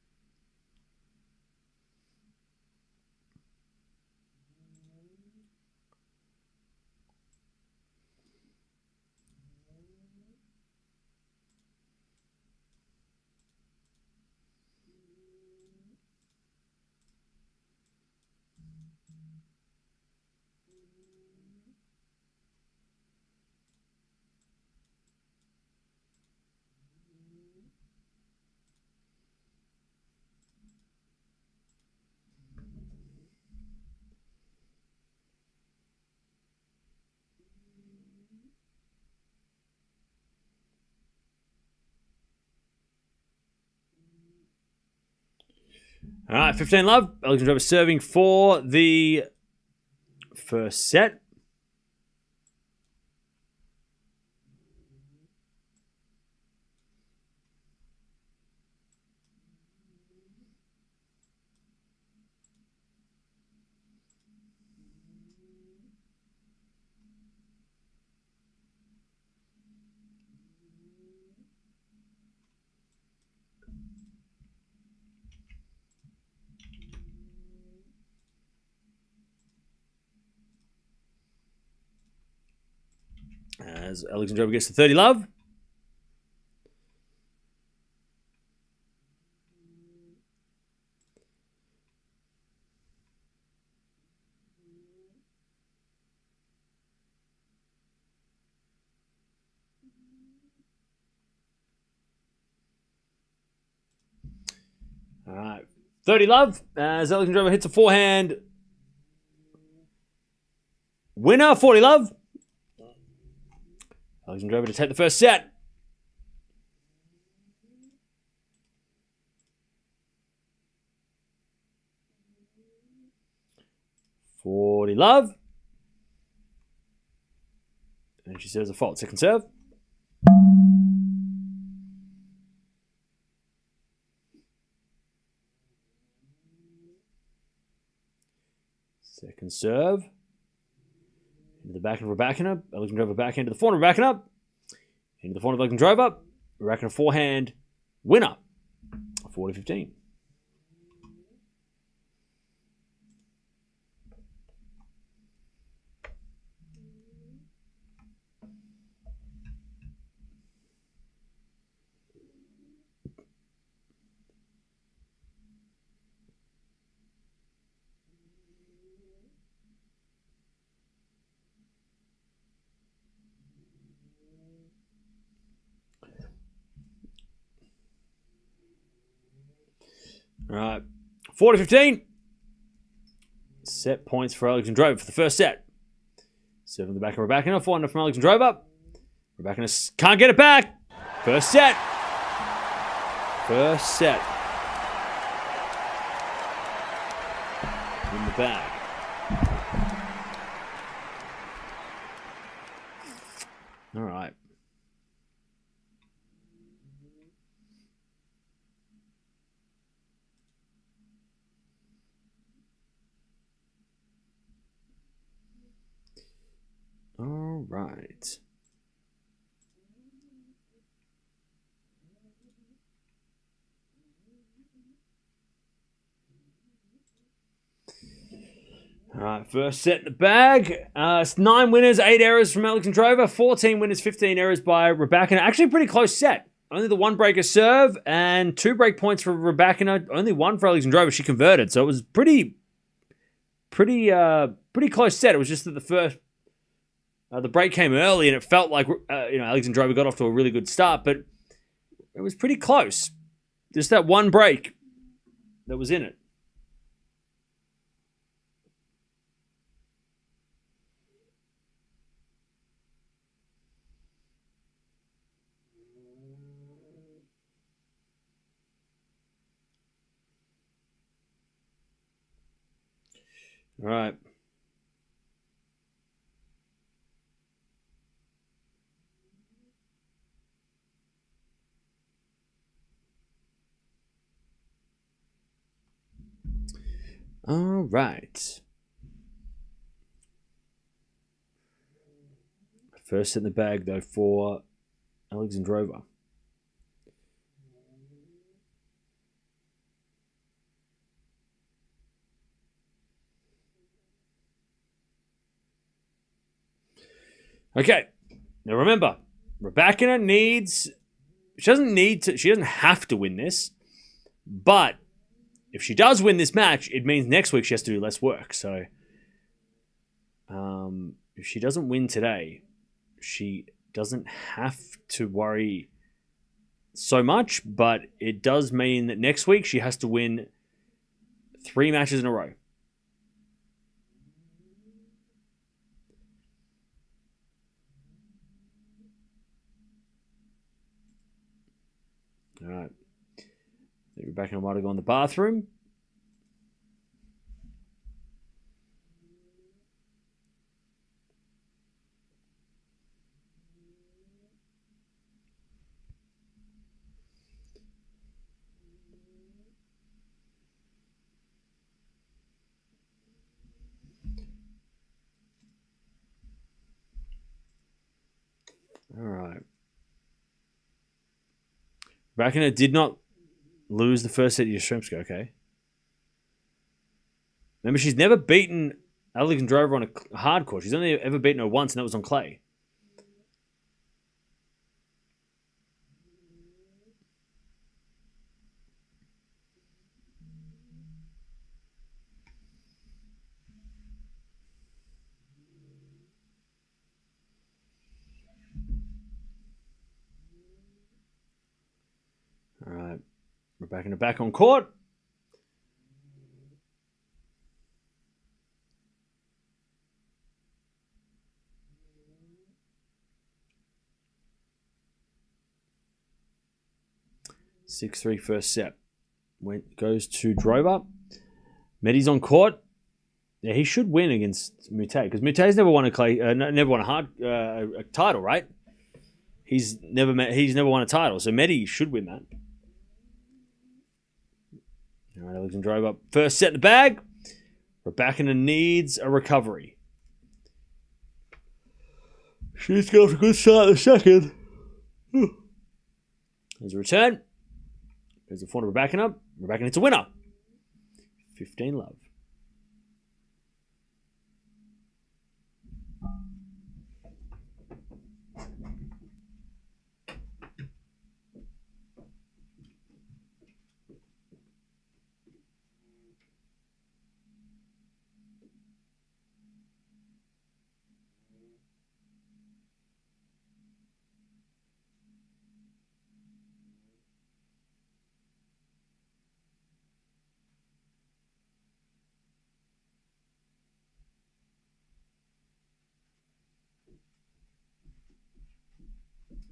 A: All right, 15 love. Alexandrova serving for the first set. As Alexandrova gets to 30 love. All right, 30 love. As Alexandrova hits a forehand. Winner, 40 love. Alexandrova to take the first set. Forty love. And she serves a fault. Second serve. Second serve. Into the back of Rybakina. Alexandrova back into the forehand of Rybakina. Into the forehand of Alexandrova. Rybakina forehand. Winner. 40-15. All right, 40-15. Set points for Alexandrova for the first set. Serving the back of Rybakina. Forehand from Alexandrova. Rybakina can't get it back. First set. First set. In the bag. All right. All right. All right, first set in the bag. It's 9 winners, 8 errors from Alexandrova, 14 winners, 15 errors by Rybakina. Actually, a pretty close set. Only the 1 breaker serve and 2 break points for Rybakina. Only 1 for Alexandrova. She converted, so it was pretty close set. It was just that the break came early, and it felt like Alexandrova got off to a really good start, but it was pretty close. Just that 1 break that was in it. All right. All right. First in the bag, though, for Alexandrova. Okay. Now remember, Rybakina needs... She doesn't have to win this. But if she does win this match, it means next week she has to do less work. So if she doesn't win today, she doesn't have to worry so much, but it does mean that next week she has to win 3 matches in a row. All right. Rebecca might have gone to the bathroom. All right. Rebecca did not lose the first set to Yashemska, okay? Remember, she's never beaten Alexandrova on a hard court. She's only ever beaten her once, and that was on clay. All right. Rebecca back on court. Six-three first set. Goes to Drover. Medi's on court. Yeah, he should win against Mute because Mute's never won a title, right? He's never won a title, so Medi should win that. All right, Alexandrova. First set in the bag. Rybakina needs a recovery. She's got a good start in the second. There's a return. There's a forehand of Rybakina. Rybakina, it's a winner. 15 love.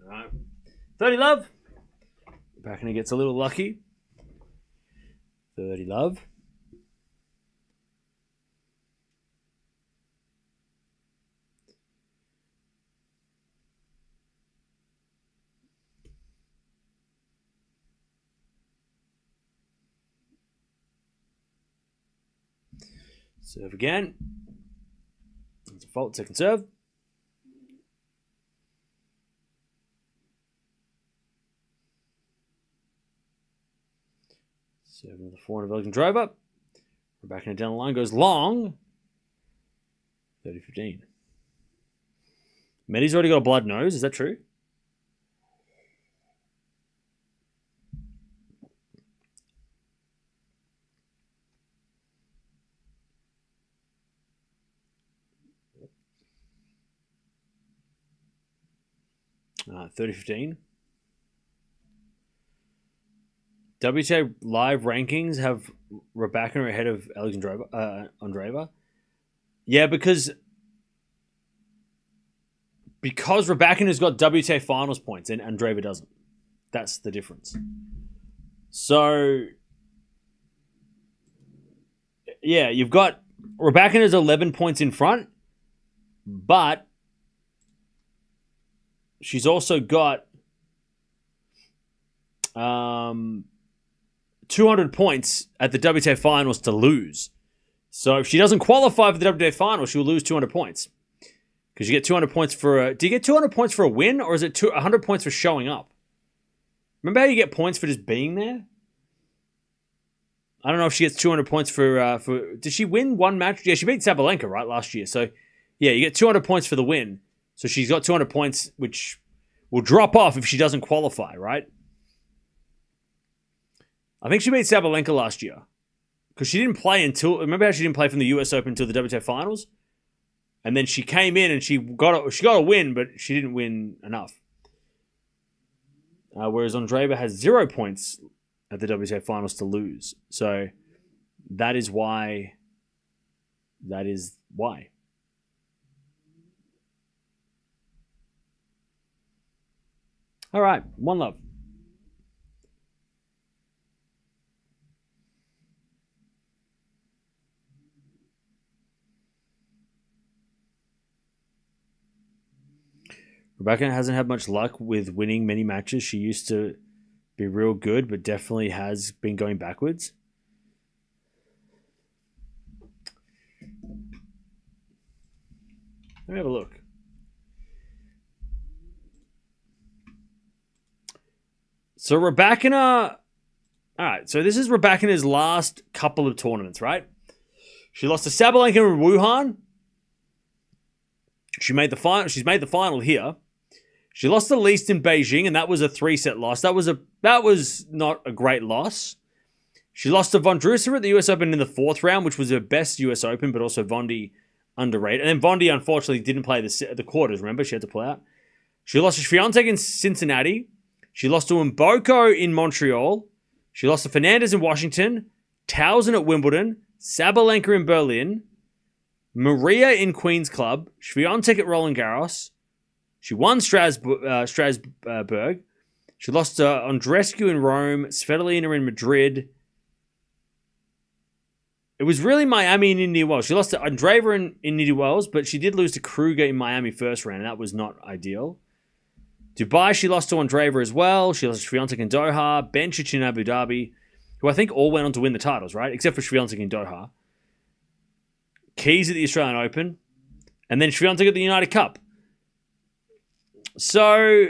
A: All right. 30 love. Rybakina gets a little lucky. 30 love. Serve again. It's a fault, second serve. Serving the forehand of Alexandrova. Rybakina down the line goes long. 30-15. Medi's already got a blood nose. Is that true? Uh, 30-15. WTA live rankings have Rybakina ahead of Andreeva. Yeah, because Rybakina's got WTA finals points and Andreeva doesn't. That's the difference. So, yeah, you've got Rybakina is 11 points in front, but she's also got 200 points at the WTA finals to lose. So if she doesn't qualify for the WTA finals, she'll lose 200 points. Because you get 200 points for do you get 200 points for a win, or is it 100 points for showing up? Remember how you get points for just being there? I don't know if she gets 200 points for did she win one match? Yeah, she beat Sabalenka, right, last year. So, yeah, you get 200 points for the win. So she's got 200 points, which will drop off if she doesn't qualify, right? I think she beat Sabalenka last year. Because she didn't play until... Remember how she didn't play from the US Open until the WTA Finals? And then she came in and she got a win, but she didn't win enough. Whereas Andreeva has 0 points at the WTA Finals to lose. So that is why. That is why. All right, one love. Rybakina hasn't had much luck with winning many matches. She used to be real good, but definitely has been going backwards. Let me have a look. So Rybakina... All right, so this is Rybakina's last couple of tournaments, right? She lost to Sabalenka in Wuhan. She's made the final here. She lost the least in Beijing, and that was a 3-set loss. That was not a great loss. She lost to Vondrousova at the US Open in the 4th round, which was her best US Open, but also Vondi underrated. And then Vondi, unfortunately, didn't play the quarters, remember? She had to pull out. She lost to Swiatek in Cincinnati. She lost to Mboko in Montreal. She lost to Fernandez in Washington. Towson at Wimbledon. Sabalenka in Berlin. Maria in Queen's Club. Swiatek at Roland Garros. She won Strasbourg. She lost to Andreescu in Rome, Svitolina in Madrid. It was really Miami and Indian Wells. She lost to Andreeva in Indian Wells, but she did lose to Kruger in Miami first round, and that was not ideal. Dubai, she lost to Andreeva as well. She lost to Swiatek in Doha, Bencic in Abu Dhabi, who I think all went on to win the titles, right? Except for Swiatek in Doha. Keys at the Australian Open, and then Swiatek at the United Cup. So,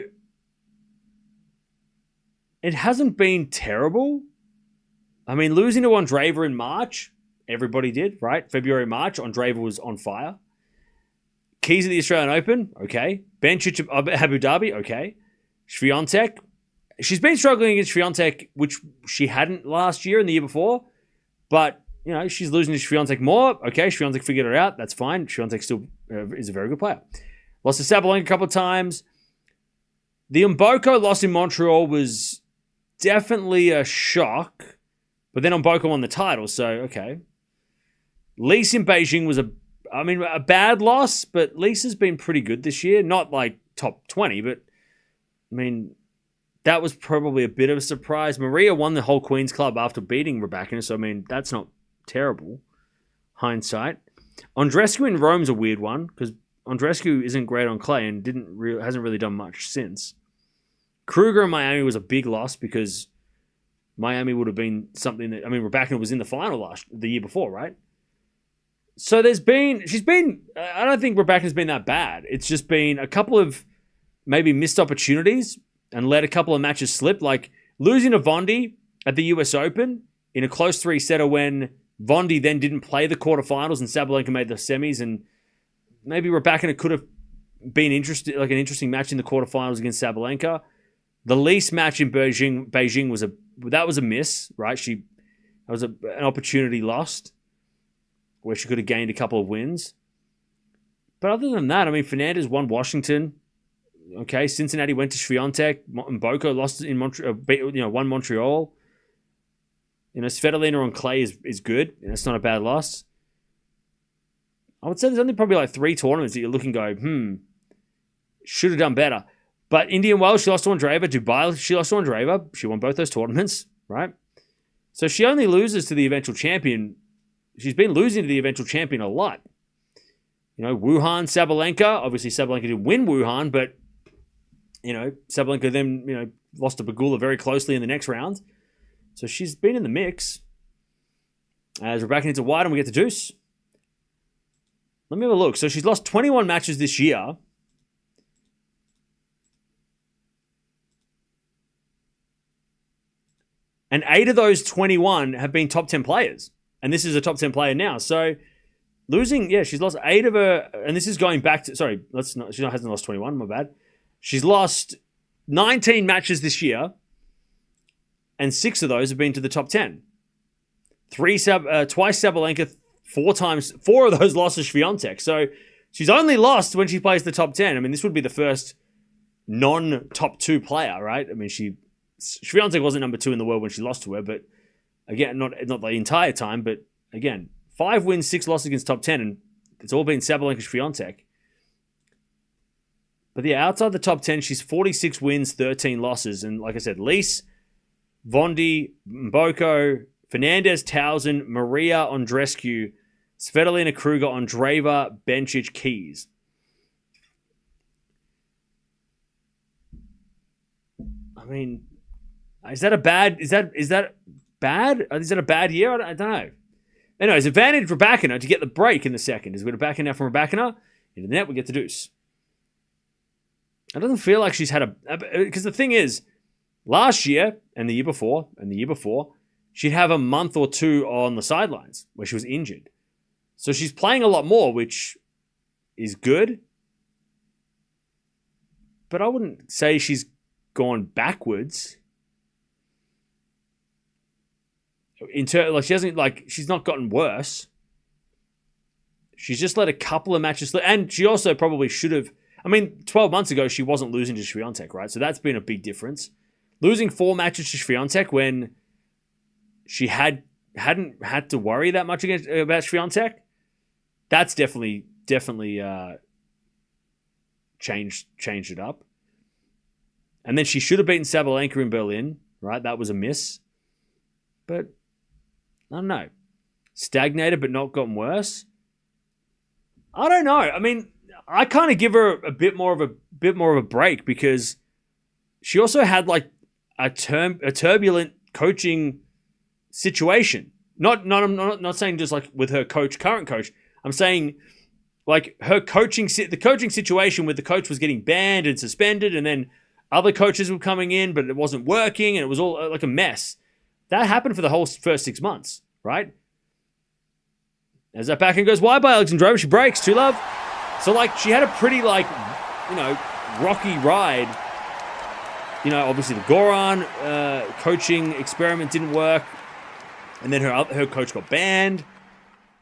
A: it hasn't been terrible. I mean, losing to Andreeva in March, everybody did, right? February, March, Andreeva was on fire. Keys at the Australian Open, okay. Bencic at Abu Dhabi, okay. Swiatek, she's been struggling against Swiatek, which she hadn't last year and the year before, but, you know, she's losing to Swiatek more. Okay, Swiatek figured it out. That's fine. Swiatek still is a very good player. Lost to Sabalenka a couple of times. The Mboko loss in Montreal was definitely a shock, but then Mboko won the title, so okay. Lise in Beijing was a bad loss, but Lisa's been pretty good this year. Not like top 20, but I mean, that was probably a bit of a surprise. Maria won the whole Queen's Club after beating Rybakina, so I mean, that's not terrible. Hindsight. Andreescu in Rome's a weird one, because Andreescu isn't great on clay and hasn't really done much since. Kruger in Miami was a big loss because Miami would have been something that... I mean, Rybakina was in the final the year before, right? So I don't think Rybakina's been that bad. It's just been a couple of maybe missed opportunities and let a couple of matches slip. Like losing to Vondi at the US Open in a close 3-setter when Vondi then didn't play the quarterfinals and Sabalenka made the semis, and maybe Rybakina could have been an interesting match in the quarterfinals against Sabalenka. The least match in Beijing was a miss, right? That was an opportunity lost where she could have gained a couple of wins. But other than that, I mean, Fernandez won Washington. Okay, Cincinnati went to Swiatek. Mboko lost in Montreal. Won Montreal. Svitolina on clay is good. It's not a bad loss. I would say there's only probably like 3 tournaments that you're looking go, should have done better. But Indian Wells, she lost to Andreeva. Dubai, she lost to Andreeva. She won both those tournaments, right? So she only loses to the eventual champion she's been losing to the eventual champion a lot. Wuhan, Sabalenka. Obviously, Sabalenka didn't win Wuhan, but, Sabalenka then, lost to Pegula very closely in the next round. So she's been in the mix. As Rybakina hits a wide and we get the deuce. Let me have a look. So she's lost 21 matches this year. And 8 of those 21 have been top 10 players. And this is a top 10 player now. So losing, she's lost 8 of her, and this is going back to, she hasn't lost 21, my bad. She's lost 19 matches this year, and 6 of those have been to the top 10. Twice Sabalenka, 4 of those losses Swiatek. So she's only lost when she plays the top 10. I mean, this would be the first non-top 2 player, right? I mean, Swiatek wasn't number 2 in the world when she lost to her, but again, not the entire time, but again, 5 wins, 6 losses against top 10, and it's all been Sabalenka Swiatek. But outside the top 10, she's 46 wins, 13 losses, and like I said, Lise, Vondi, Mboko, Fernandez, Towson, Maria Andreescu, Svitolina Kruger, Andreeva, Bencic, Keys. I mean, is that a bad year? I don't know. Anyways, advantage Rybakina to get the break in the second. Is we back in now from Rybakina. Into the net, we get the deuce. It doesn't feel like she's had because the thing is, last year and the year before, she'd have a month or 2 on the sidelines where she was injured. So she's playing a lot more, which is good. But I wouldn't say she's gone backwards. She's not gotten worse. She's just let a couple of matches slip. And she also probably should have. 12 months ago, she wasn't losing to Swiatek, right? So that's been a big difference. Losing 4 matches to Swiatek when she hadn't had to worry that much about Swiatek, that's definitely changed it up. And then she should have beaten Sabalenka in Berlin, right? That was a miss. But I don't know. Stagnated but not gotten worse. I don't know. I mean, I kind of give her a bit more of a break because she also had like a turbulent coaching situation. I'm not saying just like with her current coach. I'm saying like the coaching situation with the coach was getting banned and suspended, and then other coaches were coming in, but it wasn't working, and it was all like a mess. That happened for the whole first 6 months, right? As that backhand goes wide by Alexandrova, she breaks 2-love. So like she had a pretty rocky ride. Obviously the Goran coaching experiment didn't work, and then her coach got banned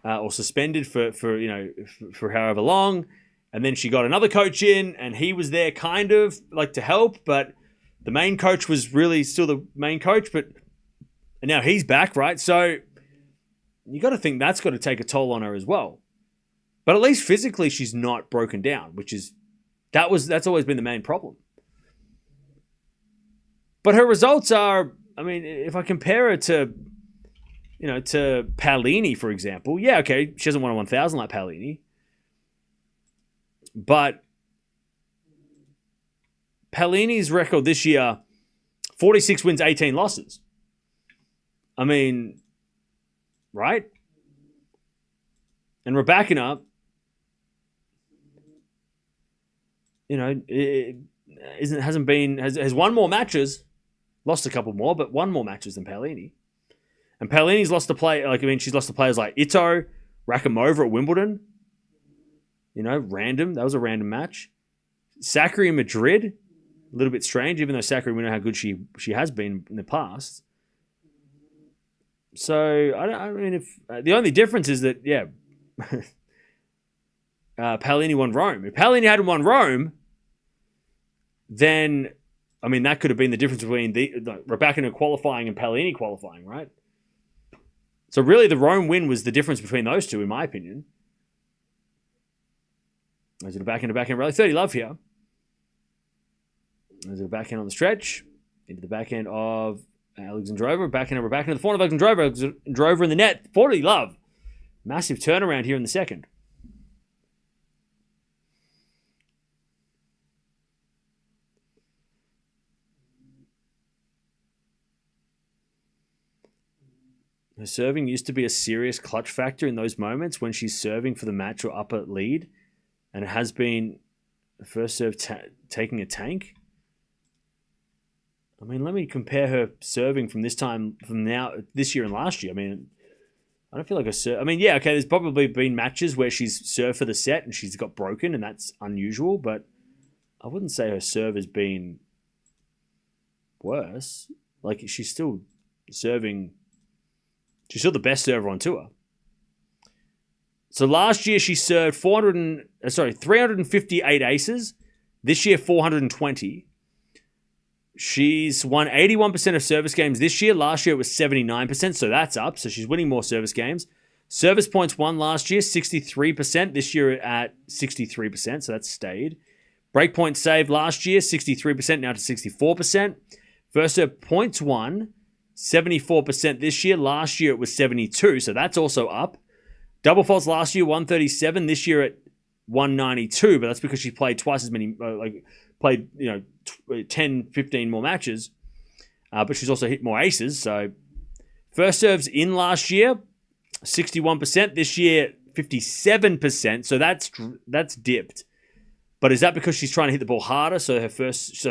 A: or suspended for however long, and then she got another coach in, and he was there kind of like to help, but the main coach was really still the main coach, and now he's back, right? So you got to think that's got to take a toll on her as well. But at least physically, she's not broken down, that's always been the main problem. But her results are, if I compare her to Paolini, for example, she hasn't won a 1,000 like Paolini. But Paolini's record this year, 46 wins, 18 losses. Right? And Rybakina, has won more matches, lost a couple more, but won more matches than Paolini. And Paolini's lost to she's lost to players like Ito, Rakhimova at Wimbledon. Random. That was a random match. Sakkari in Madrid, a little bit strange, even though Sakkari, we know how good she has been in the past. So the only difference is that Paolini won Rome. If Paolini hadn't won Rome, then that could have been the difference between the Rybakina qualifying and Paolini qualifying, right? So really, the Rome win was the difference between those two, in my opinion. There's a backhand rally, 30-love here. There's a backhand on the stretch into the backhand of Alexandrova, backhand of Rybakina, the forehand of Alexandrova in the net, 40-love. Massive turnaround here in the second. Her serving used to be a serious clutch factor in those moments when she's serving for the match or up at lead. And it has been the first serve taking a tank. I mean, let me compare her serving from this year and last year. I mean, I don't feel like I mean, yeah, okay, there's probably been matches where she's served for the set and she's got broken, and that's unusual, but I wouldn't say her serve has been worse. Like, she's still serving. She's still the best server on tour. So last year she served 358 aces. This year, 420. She's won 81% of service games this year. Last year it was 79%, so that's up. So she's winning more service games. Service points won last year, 63%. This year at 63%, so that's stayed. Break points saved last year, 63%, now to 64%. First serve points won, 74% this year. Last year it was 72%, so that's also up. Double faults last year, 137. This year at 192, but that's because she played twice as many, played 10, 15 more matches. But she's also hit more aces. So first serves in last year, 61%. This year, 57%. So that's dipped. But is that because she's trying to hit the ball harder? So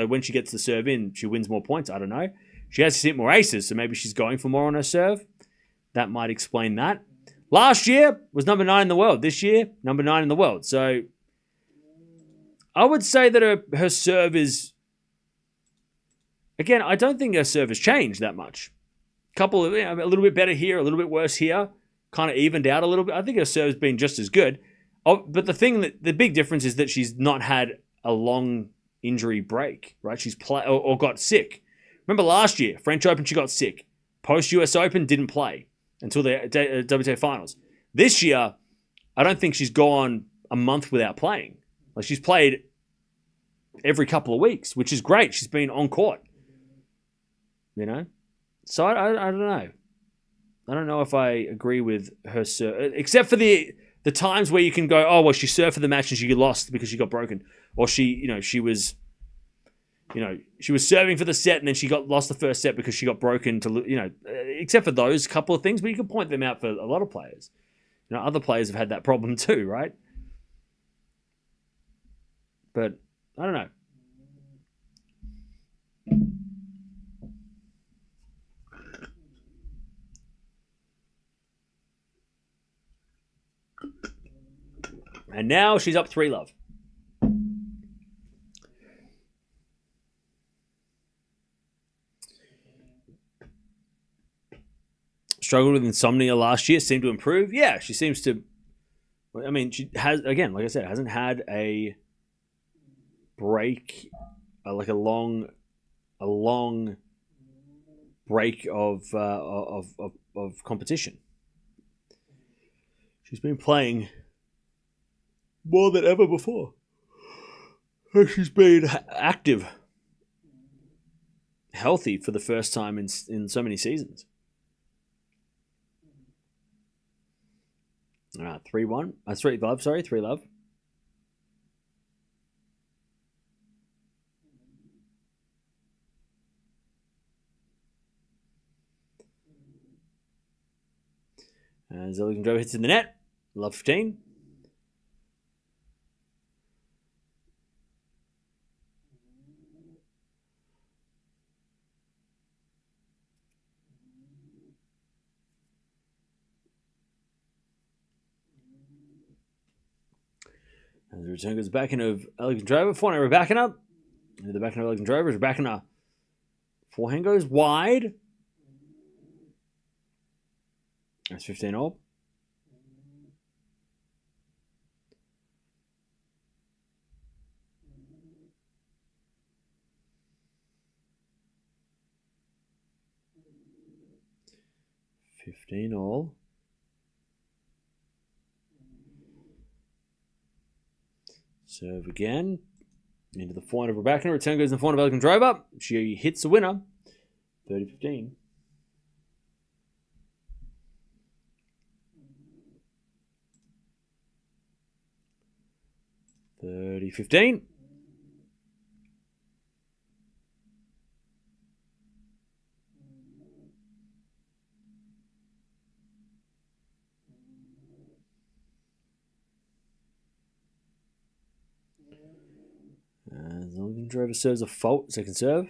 A: when she gets the serve in, she wins more points? I don't know. She has to hit more aces, so maybe she's going for more on her serve. That might explain that. Last year was number 9 in the world. This year, number 9 in the world. So I would say that her serve is... Again, I don't think her serve has changed that much. A little bit better here, a little bit worse here. Kind of evened out a little bit. I think her serve's been just as good. But the big difference is that she's not had a long injury break, right? She's or got sick. Remember last year, French Open, she got sick. Post-US Open, didn't play until the WTA Finals. This year, I don't think she's gone a month without playing. Like, she's played every couple of weeks, which is great. She's been on court. So I don't know. I don't know if I agree with her serve, except for the times where you can go, oh, well, she served for the match and she lost because she got broken, or she was serving for the set and then she lost the first set because she got broken except for those couple of things, but you can point them out for a lot of players. Other players have had that problem too, right? But I don't know. And now she's up 3-love. Struggled with insomnia last year, seemed to improve. Yeah, she seems to... I mean, she has, again, like I said, hasn't had a break, like a long break of competition. She's been playing more than ever before. She's been active, healthy for the first time in so many seasons. All right, 3-1. 3-love, sorry, 3-love. And Alexandrova hits in the net. Love 15. And the return goes back into Alexandrova. Forehand Rybakina. Into the backhand of Alexandrova. Rybakina. Forehand goes wide. That's 15 all. Serve again. Into the forehand of Rybakina. Return goes in the forehand of Alexandrova. She hits the winner. 30-15. 15 30-15. Alexandrova serves a fault, second serve.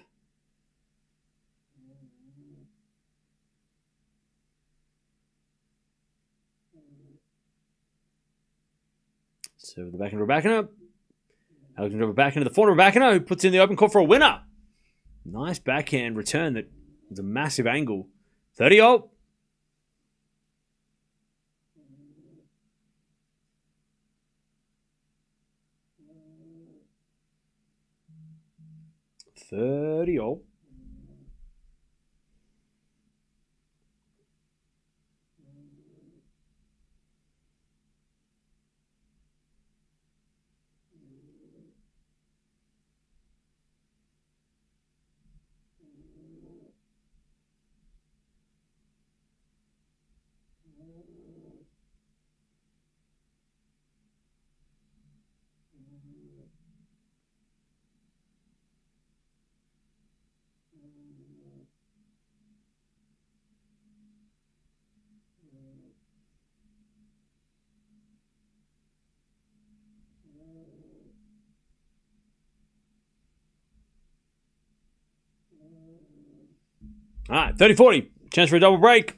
A: Serve the backhand Rybakina. Alexandrova back into the forehand Rybakina, who puts in the open court for a winner. Nice backhand return that was a massive angle. 30-all. All right, 30-40. Chance for a double break.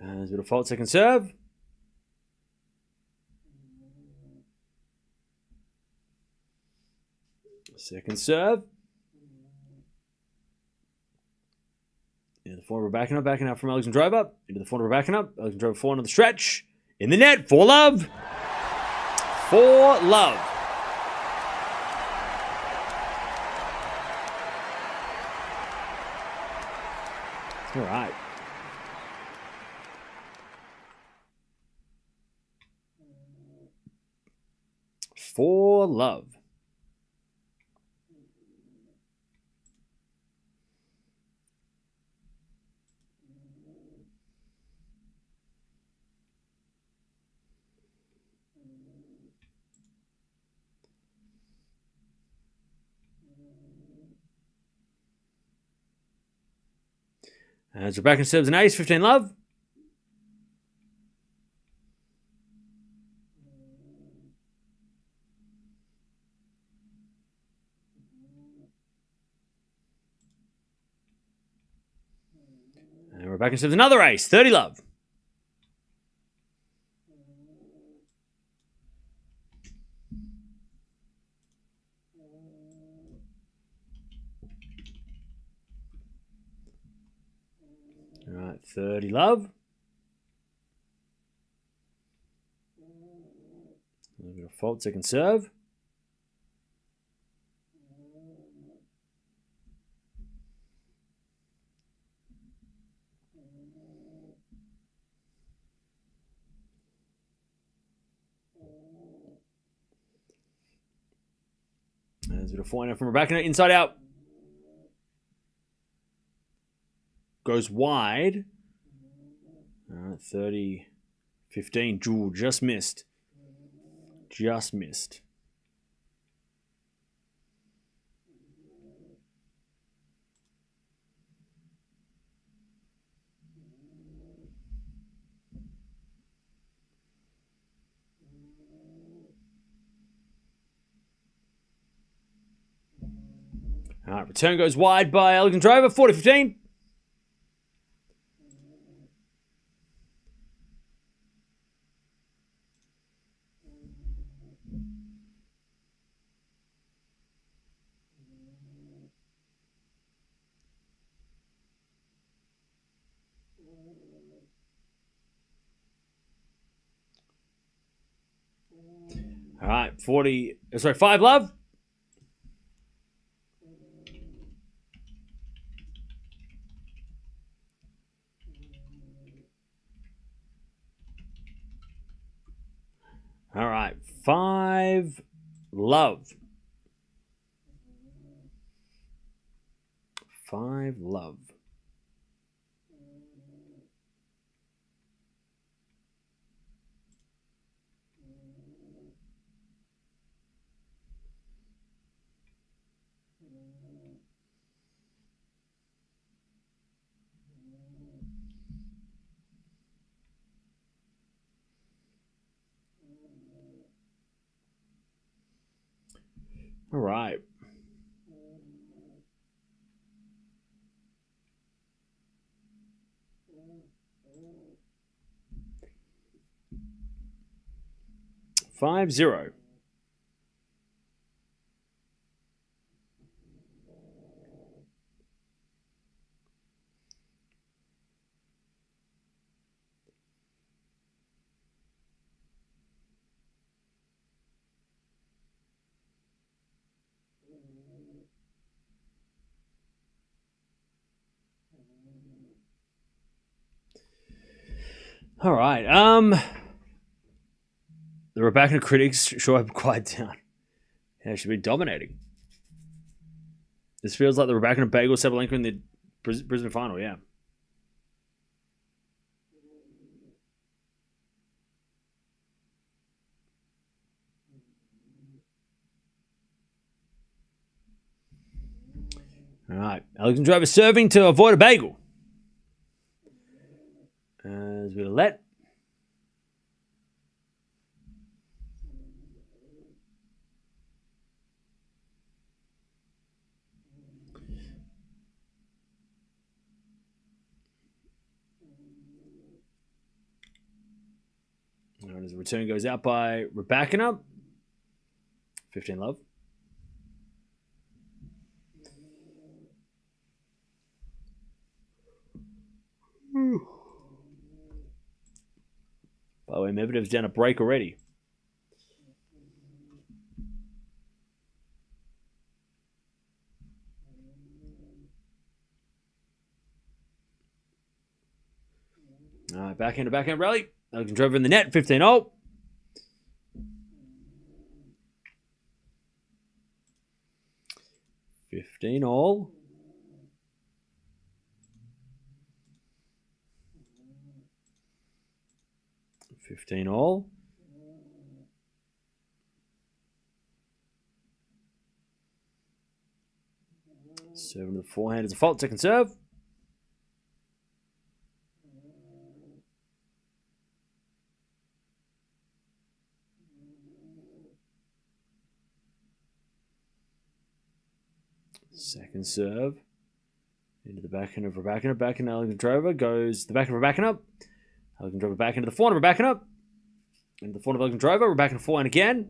A: There's a bit of fault, second serve. Second serve. Into the forehand Rybakina, backing out from Alexandrova. Into the forehand Rybakina. Alexandrova forehand on the stretch. In the net, for love. For love. All right. For love. As Rybakina serves an ace, 15 love. And Rybakina serves another ace, 30 love. All right, 30 love. A little bit of fault, second serve. There's a bit of forehand from Rybakina, inside out. Goes wide. All right, 30-15. Jewel just missed. Just missed. All right, return goes wide by Alexandrova, 40-15. All right, 5 love. All right, 5 love. 5 love. All right. Five zero. All right. The Rybakina critics sure have quite down. Yeah, should be dominating. This feels like the Rybakina Bagel Sabalenka in the Brisbane final, yeah. All right. Alexandrova serving to avoid a bagel. As we let. And as the return goes out by Rybakina. 15 love. By the way, Medvedev's down a break already. All right, backhand to backhand rally. Alexandrova in the net, 15-0. $15-all. $15-all. Serving to the forehand is a fault. Second serve. Second serve. Into the backhand of Rybakina. Backhand Alexandrova goes the backhand of Rybakina. Alexandrova back into the forehand of Rybakina. Into the forehand of Alexandrova. Rybakina forehand again.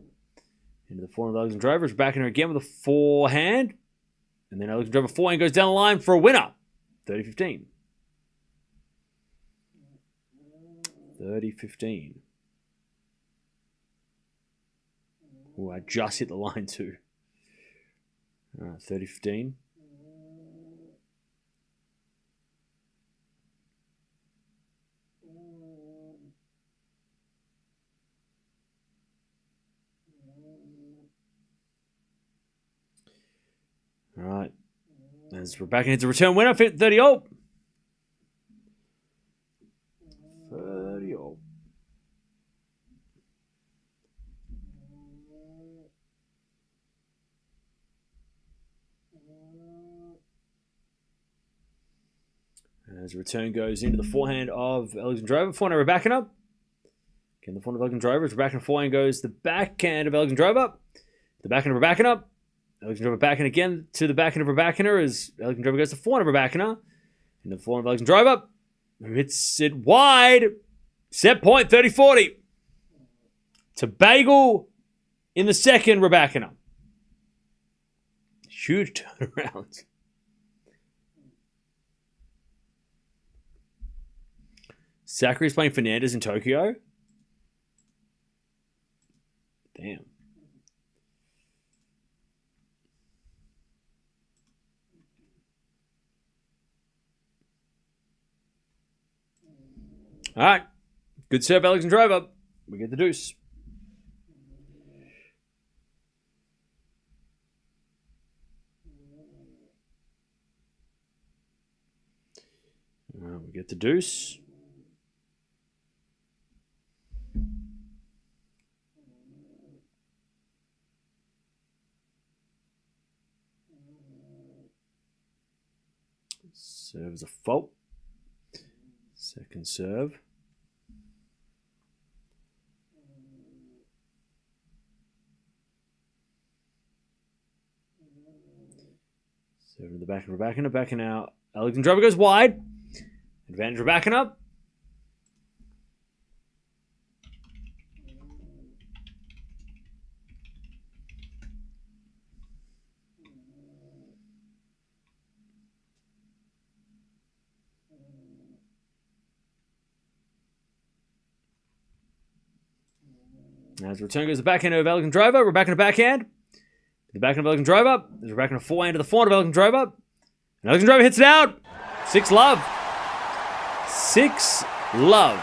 A: Into the forehand of Alexandrova. Rybakina again with a forehand. And then Alexandrova forehand goes down the line for a winner. 30-15. 30-15. Oh, I just hit the line too. 30-15. All right. As Rybakina hits a return winner, 30-0. 30-0. As the return goes into the forehand of Alexandrova, forehand of Rybakina. Again, the forehand of Alexandrova. As Rybakina forehand goes the backhand of Alexandrova. The backhand of Rybakina. Alexandrova backhand again to the backhand of Rybakina as Alexandrova goes to forehand of Rybakina. And the forehand of Alexandrova, who hits it wide. Set point, 30-40. To Bagel in the second, Rybakina. Huge turnaround. Sakkari's playing Fernandez in Tokyo. Damn. All right. Good serve, Alexandrova. We get the deuce. We get the deuce. Serve is a fault. Second serve. the back of Rybakina. Back now. Alexandrova goes wide. Advantage Rybakina. As return goes the backhand of Alexandrova. Rybakina backhand. The backhand of Alexandrova. There's Rybakina forehand to the forehand of Alexandrova. And Alexandrova hits it out. 6-love. 6-love.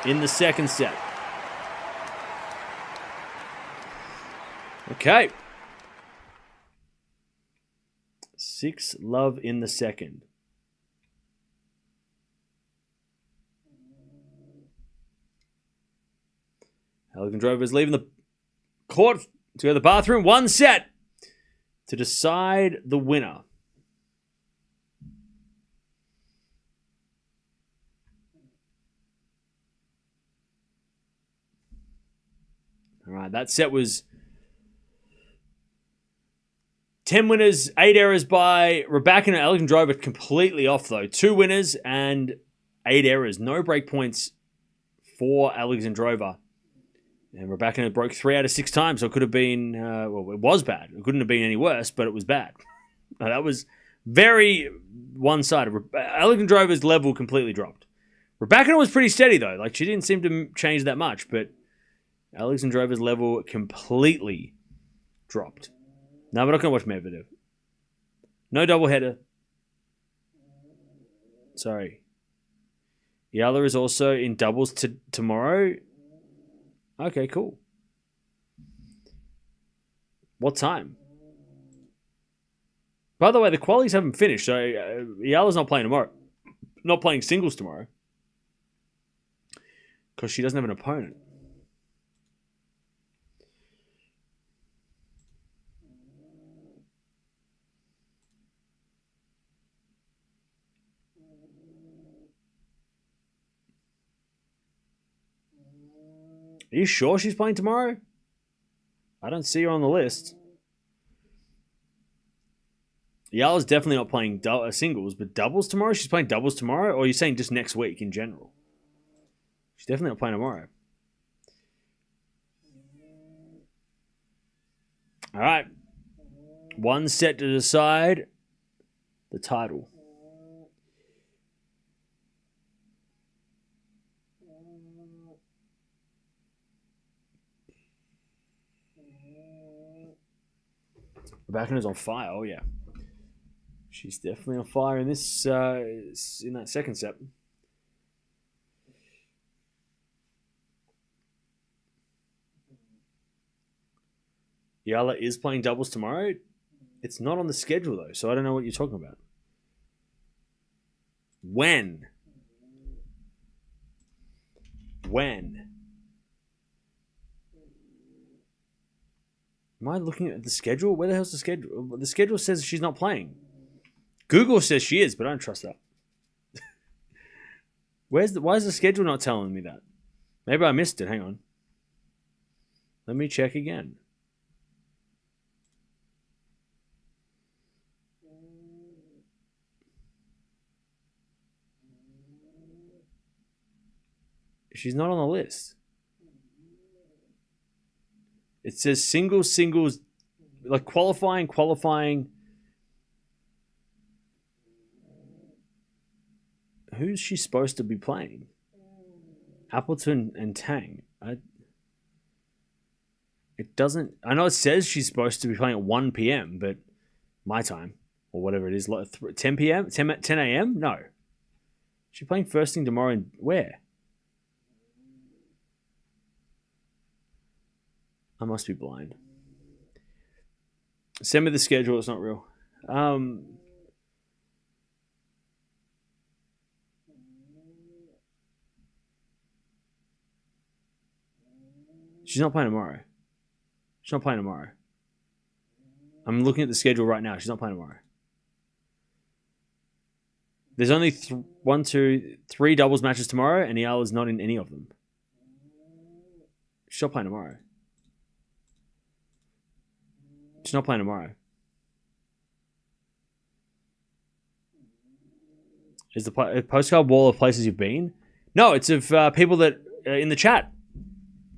A: In the second set. Okay. 6-love in the second. Alexandrova is leaving the court to go to the bathroom. 1 set to decide the winner. All right, that set was 10 winners, 8 errors by Rybakina. Alexandrova completely off, though. 2 winners and 8 errors. No break points for Alexandrova. And Rybakina broke 3 out of 6 times, so it could have been, well, it was bad. It couldn't have been any worse, but it was bad. That was very one-sided. Alexandrova's level completely dropped. Rybakina was pretty steady, though. Like, she didn't seem to change that much, but Alexandrova's level completely dropped. No, we're not going to watch Medvedev. No doubleheader. Sorry. Eala is also in doubles tomorrow. Okay, cool. What time? By the way, the qualies haven't finished, so Eala's not playing tomorrow. Not playing singles tomorrow. Because she doesn't have an opponent. Are you sure she's playing tomorrow? I don't see her on the list. Eala's definitely not playing singles, but doubles tomorrow? She's playing doubles tomorrow? Or are you saying just next week in general? She's definitely not playing tomorrow. All right. 1 set to decide the title. Rybakina's on fire. Oh, yeah. She's definitely on fire in this in that second set. Eala is playing doubles tomorrow. It's not on the schedule, though, so I don't know what you're talking about. When? Am I looking at the schedule? Where the hell's the schedule? The schedule says she's not playing. Google says she is, but I don't trust that. Why is the schedule not telling me that? Maybe I missed it. Hang on. Let me check again. She's not on the list. It says singles, like qualifying. Who's she supposed to be playing? Appleton and Tang. It doesn't... I know it says she's supposed to be playing at 1 p.m., but my time, or whatever it is, 10 p.m.? 10 a.m.? No. She's playing first thing tomorrow and where? I must be blind. Send me the schedule. It's not real. She's not playing tomorrow. She's not playing tomorrow. I'm looking at the schedule right now. She's not playing tomorrow. There's only 3 doubles matches tomorrow, and Eala's not in any of them. She's not playing tomorrow. She's not playing tomorrow. Is the postcard wall of places you've been? No, it's of people that in the chat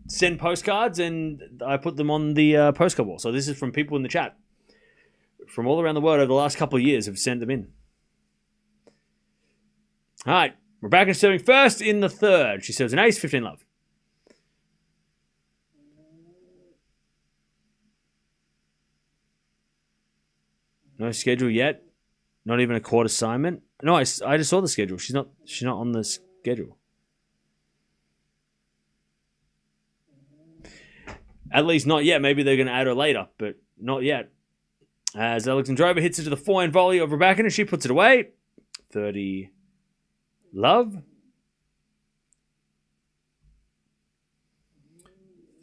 A: send postcards, and I put them on the postcard wall. So this is from people in the chat from all around the world over the last couple of years have sent them in. All right, Rybakina serving first in the third. She serves an ace, 15 love. No schedule yet. Not even a court assignment. No, I just saw the schedule. She's not on the schedule. At least not yet. Maybe they're going to add her later, but not yet. As Alexandrova hits it to the forehand volley of Rybakina, she puts it away. 30 love.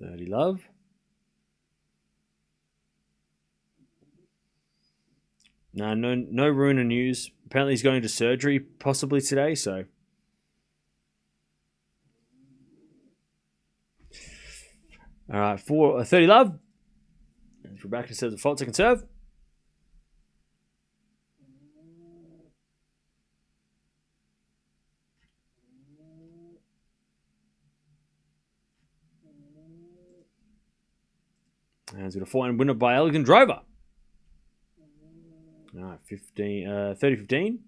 A: 30 love. No Runa news. Apparently he's going to surgery possibly today, so. All right, 30 love. Rybakina serves a fault second serve. And it's got a forehand winner by Alexandrova. All right, 30-15.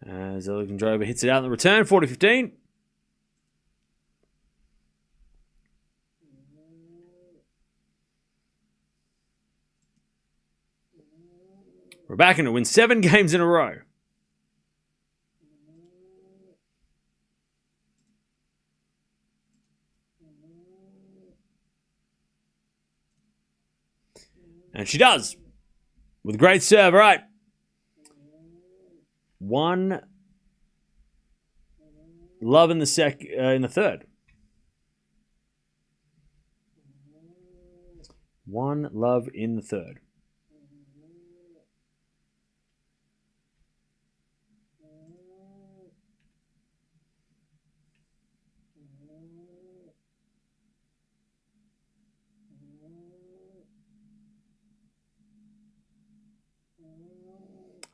A: As Alexandrova hits it out in the return, 40-15. Rybakina wins 7 games in a row. And she does. With great serve. All right. 1 love in the third. 1 love in the third.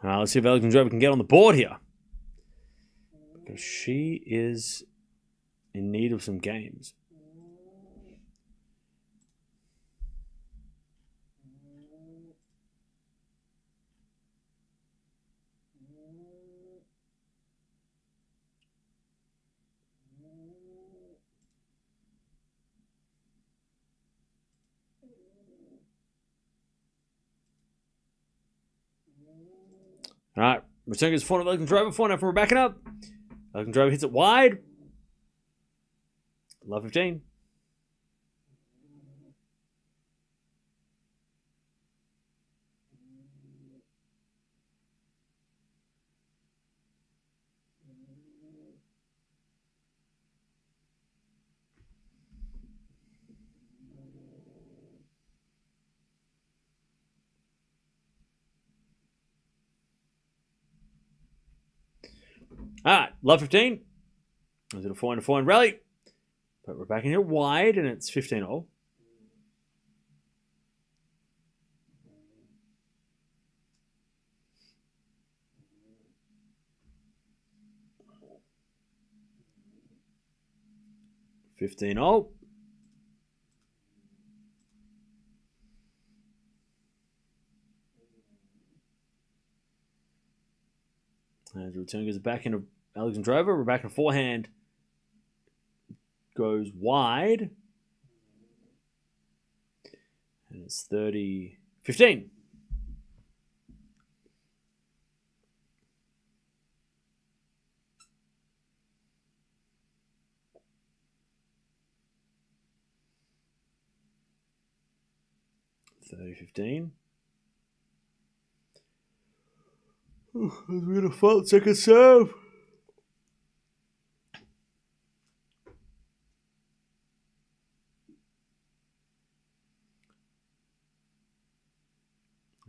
A: Let's see if Alexandrova can get on the board here. Because she is in need of some games. All right, return goes forehand of Alexandrova, forehand from Rybakina. Alexandrova hits it wide. Love 15. All right, love 15. Is it a forehand rally? But we're back in here wide, and it's 15-all. $15-all. As the return goes back into Alexandrova, we're back in forehand. Goes wide. And it's 30-15. We got a fault second serve.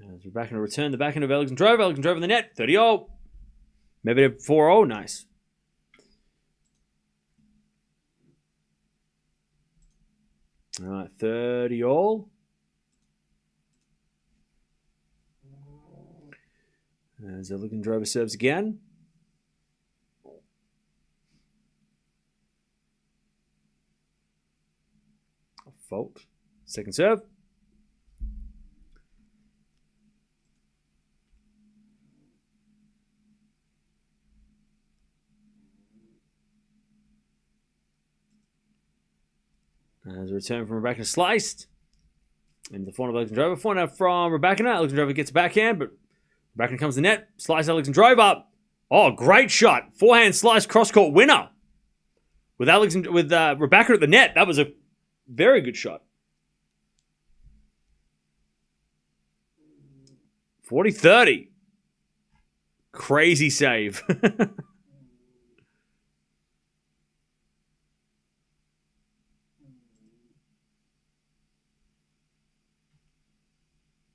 A: As we're back in a return, the backhand of Alexandrova. Alexandrova in the net, 30-all. Medvedev 4-0, nice. All right, 30-all. As Alexandrova serves again. Fault. Second serve. As a return from Rybakina sliced. Into the forehand of Alexandrova. Forehand from Rybakina. Alexandrova gets a backhand, but Rybakina comes to the net. Slice Alexandrova. Oh, great shot. Forehand slice cross-court winner. With Rybakina at the net. That was a very good shot. 40-30. Crazy save.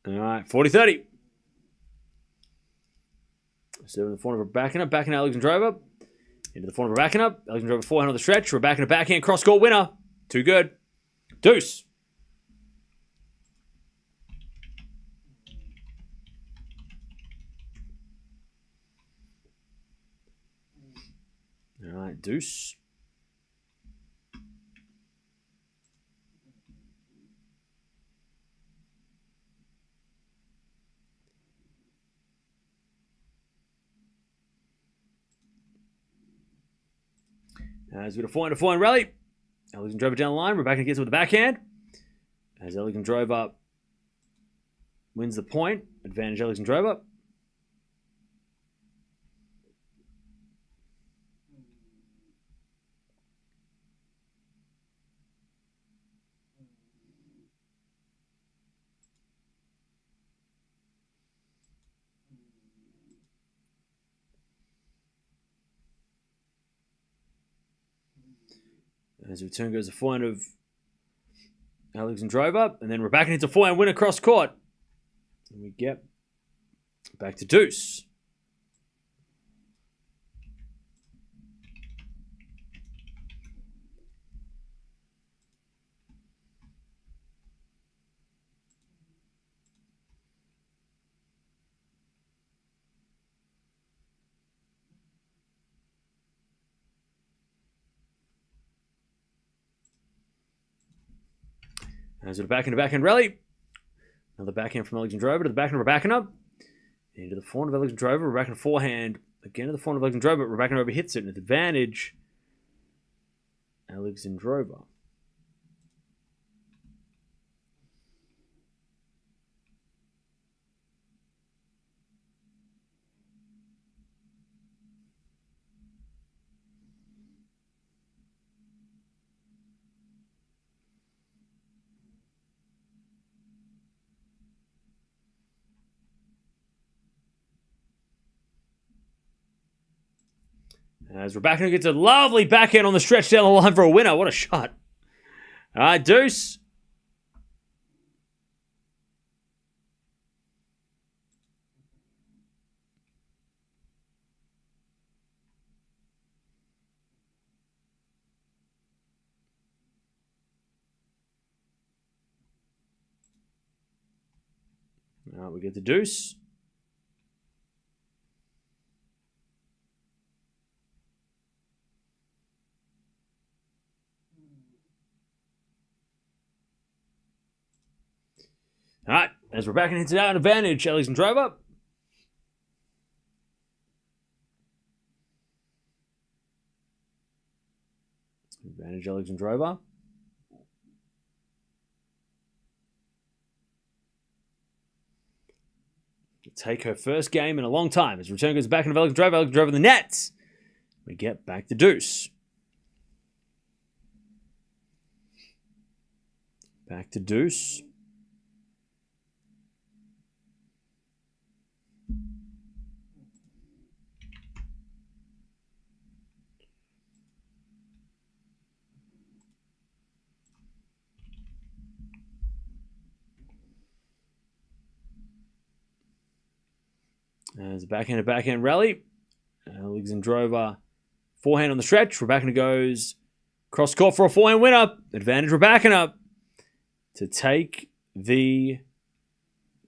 A: All right, 40-30. So in the forehand of Rybakina. Backhand Alexandrova. Into the forehand of Rybakina. Alexandrova forehand on the stretch. Rybakina backhand cross-court winner. Too good. Deuce. All right, deuce. As with a forehand rally. Alexandrova down the line. Rybakina gets with the backhand. As Alexandrova wins the point. Advantage Alexandrova. As the return goes the forehand of Alexandrova. And then Rybakina hits a forehand win across court. And we get back to deuce. As with a backhand rally. Another backhand from Alexandrova to the backhand of Rybakina. Into the forehand of Alexandrova. Rybakina forehand. Again to the forehand of Alexandrova. Rybakina overhits it. And it's advantage Alexandrova. As Rybakina gets a lovely backhand on the stretch down the line for a winner. What a shot. All right, deuce. All right, we get the deuce. All right, as Rybakina hits it out, an advantage, Alexandrova. Advantage, Alexandrova. To take her first game in a long time. As return goes back into Alexandrova. Alexandrova in the nets. We get back to deuce. Back to deuce. There's a backhand rally. Alexandrova, forehand on the stretch. Rybakina goes cross court for a forehand winner. Advantage Rybakina to take the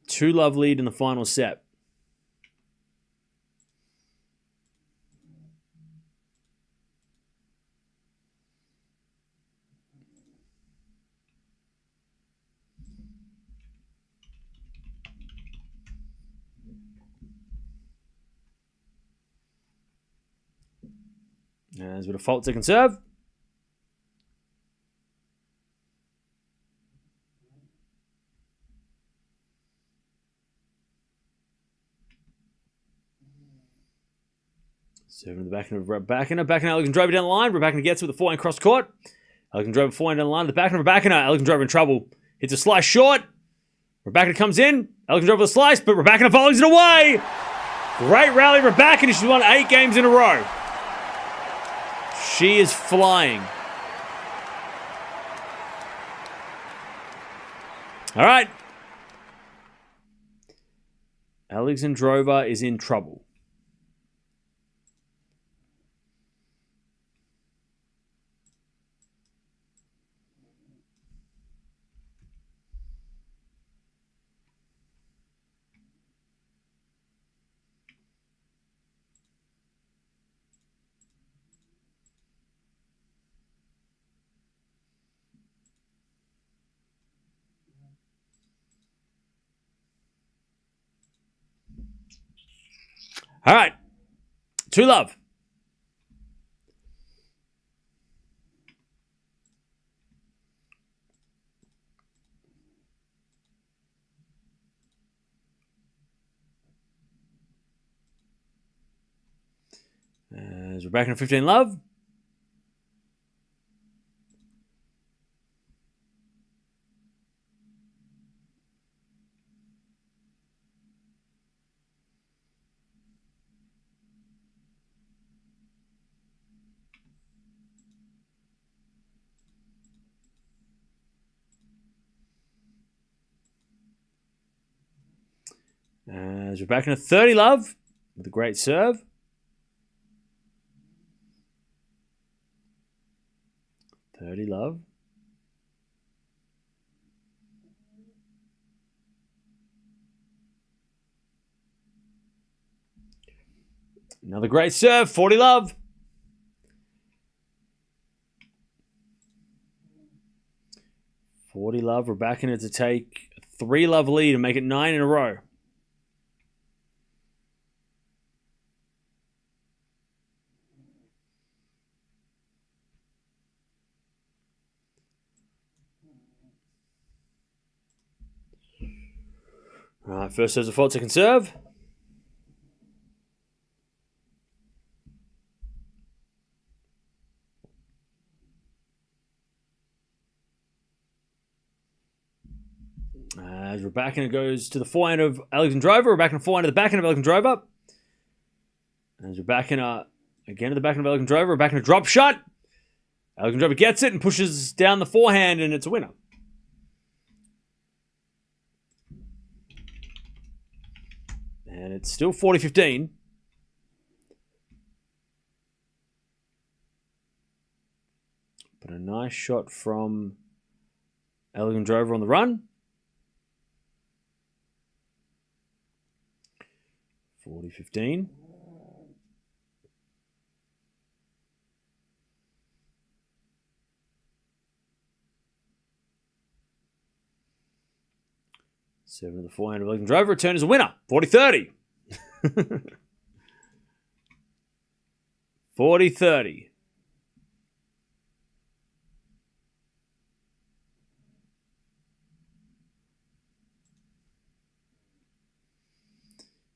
A: 2-love lead in the final set. There's a bit of fault second serve. Serving the backhand of Rybakina. Backhand Alexandrova down the line. Rybakina gets with the forehand cross court. Alexandrova forehand down the line. The backhand of Rybakina. Alexandrova in trouble. Hits a slice short. Rybakina comes in. Alexandrova the slice, but Rybakina volleys it away. Great rally, Rybakina. She's won 8 games in a row. She is flying. All right. Alexandrova is in trouble. All right. 2-love. As we're back in 15-love. As we're back in a 30-love with a great serve. Love. Another great serve, 40-love. We're back in it to take a 3-love lead and make it 9 in a row. All right, first serve's a fault, second serve. As Rybakina goes to the forehand of Alexandrova. Rybakina forehand to the backhand of Alexandrova. As Rybakina again to the backhand of Alexandrova. Rybakina drop shot. Alexandrova gets it and pushes down the forehand, and it's a winner. And it's still 40-15. But a nice shot from Alexandrova on the run. 40-15. Seven of the forehand of Alexandrova. Return is a winner. 40-30. 40-30.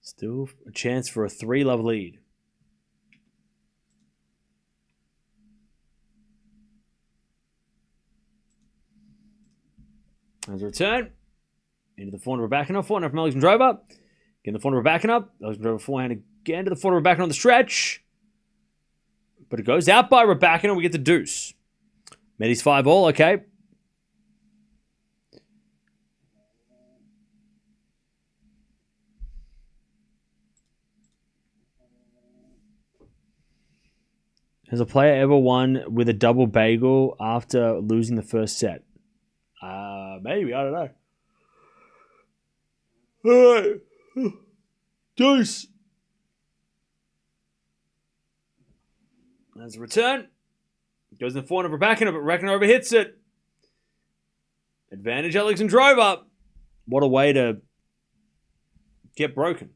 A: Still a chance for a 3-love lead. As a return. Into the forehand of Rybakina. Forehand from Alexandrova. Again, the forehand of Rybakina. Alexandrova forehand again to the forehand of Rybakina on the stretch. But it goes out by Rybakina. We get the deuce. Medi's 5-all. Okay. Has a player ever won with a double bagel after losing the first set? Maybe. I don't know. All right. Deuce. There's a return. Goes in the forehand of Rybakina, but Rybakina overhits it. Advantage Alexandrova. What a way to get broken.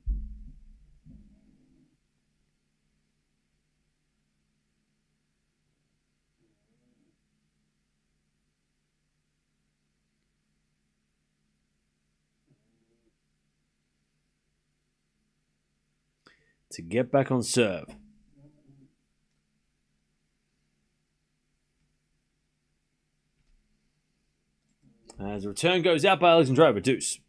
A: To get back on serve. As the return goes out by Alexandrova, deuce.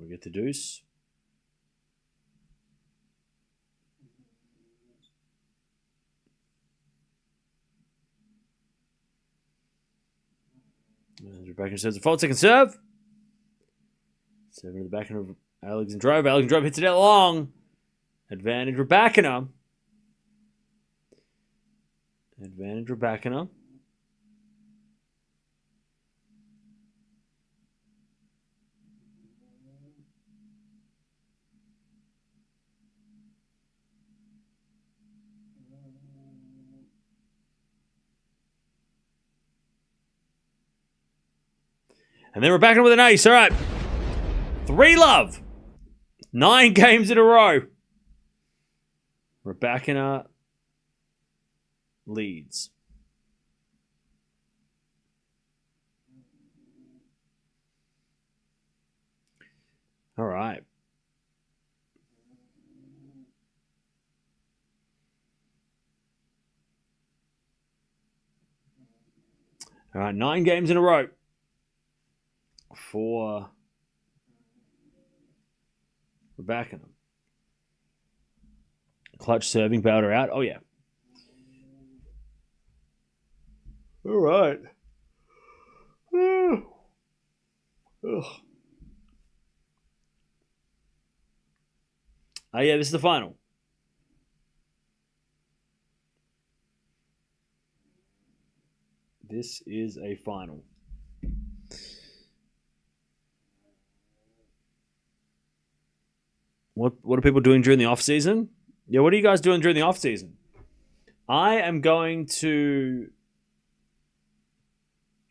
A: We get the deuce. Rybakina says a fault, second serve. 7 to the back of Alexandrova. Alexandrova hits it out long. Advantage Rybakina. Advantage Rybakina. And then Rybakina with an ace. All right. 3-love. 9 games in a row. Rybakina leads. All right. All right, 9 games in a row for Rybakina. Clutch serving, bailed her out. Oh, yeah. All right. Oh, yeah, this is the final. This is a final. What are people doing during the off season? Yeah, what are you guys doing during the off season? I am going to,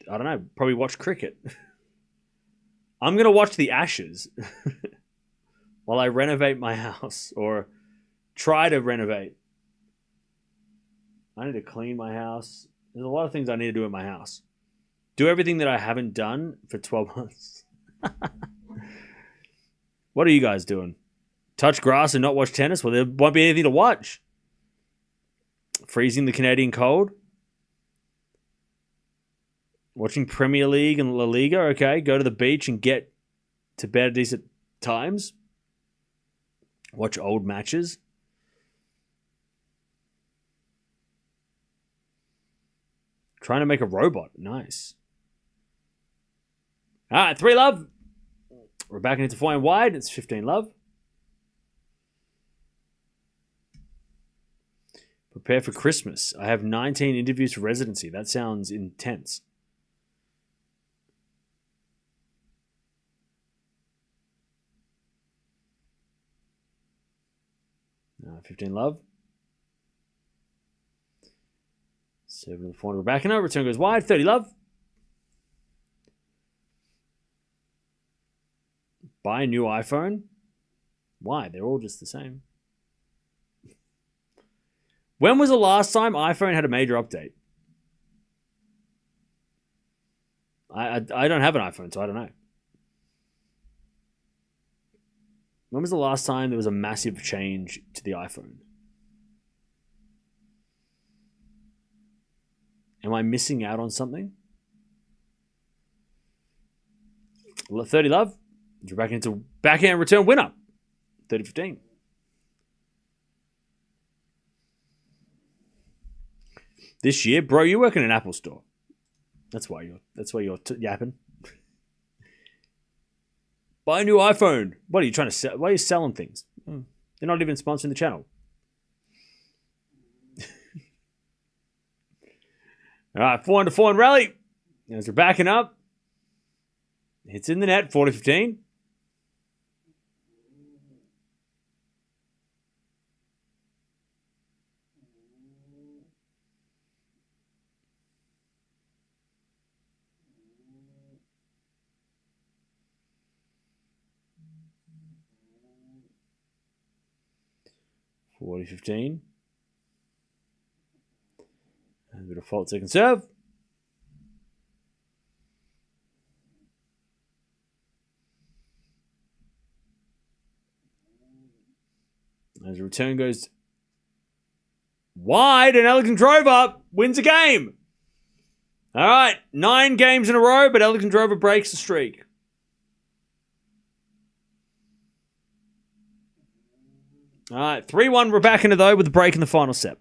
A: I don't know, probably watch cricket. I'm going to watch the Ashes while I renovate my house or try to renovate. I need to clean my house. There's a lot of things I need to do in my house. Do everything that I haven't done for 12 months. What are you guys doing? Touch grass and not watch tennis? Well, there won't be anything to watch. Freezing the Canadian cold. Watching Premier League and La Liga. Okay, go to the beach and get to bed at decent times. Watch old matches. Trying to make a robot. Nice. All right, 3-love. We're back into 4 and wide. It's 15-love. Prepare for Christmas. I have 19 interviews for residency. That sounds intense. No, 15-love. 7 to the 4. We're back in. Return goes wide. 30-love. Buy a new iPhone. Why? They're all just the same. When was the last time iPhone had a major update? I don't have an iPhone, so I don't know. When was the last time there was a massive change to the iPhone? Am I missing out on something? 30-love. You're back into backhand return winner. 30-15. This year, bro, you work in an Apple store. That's why you're yapping. Buy a new iPhone. What are you trying to sell? Why are you selling things? They're not even sponsoring the channel. All right, 4-4 rally. As we're backing up. Hits in the net, 40-15. (40-15). And a bit of fault second serve. As the return goes wide, and Alexandrova wins a game. All right, 9 games in a row, but Alexandrova breaks the streak. All right, 3-1 Rybakina, though, with the break in the final set.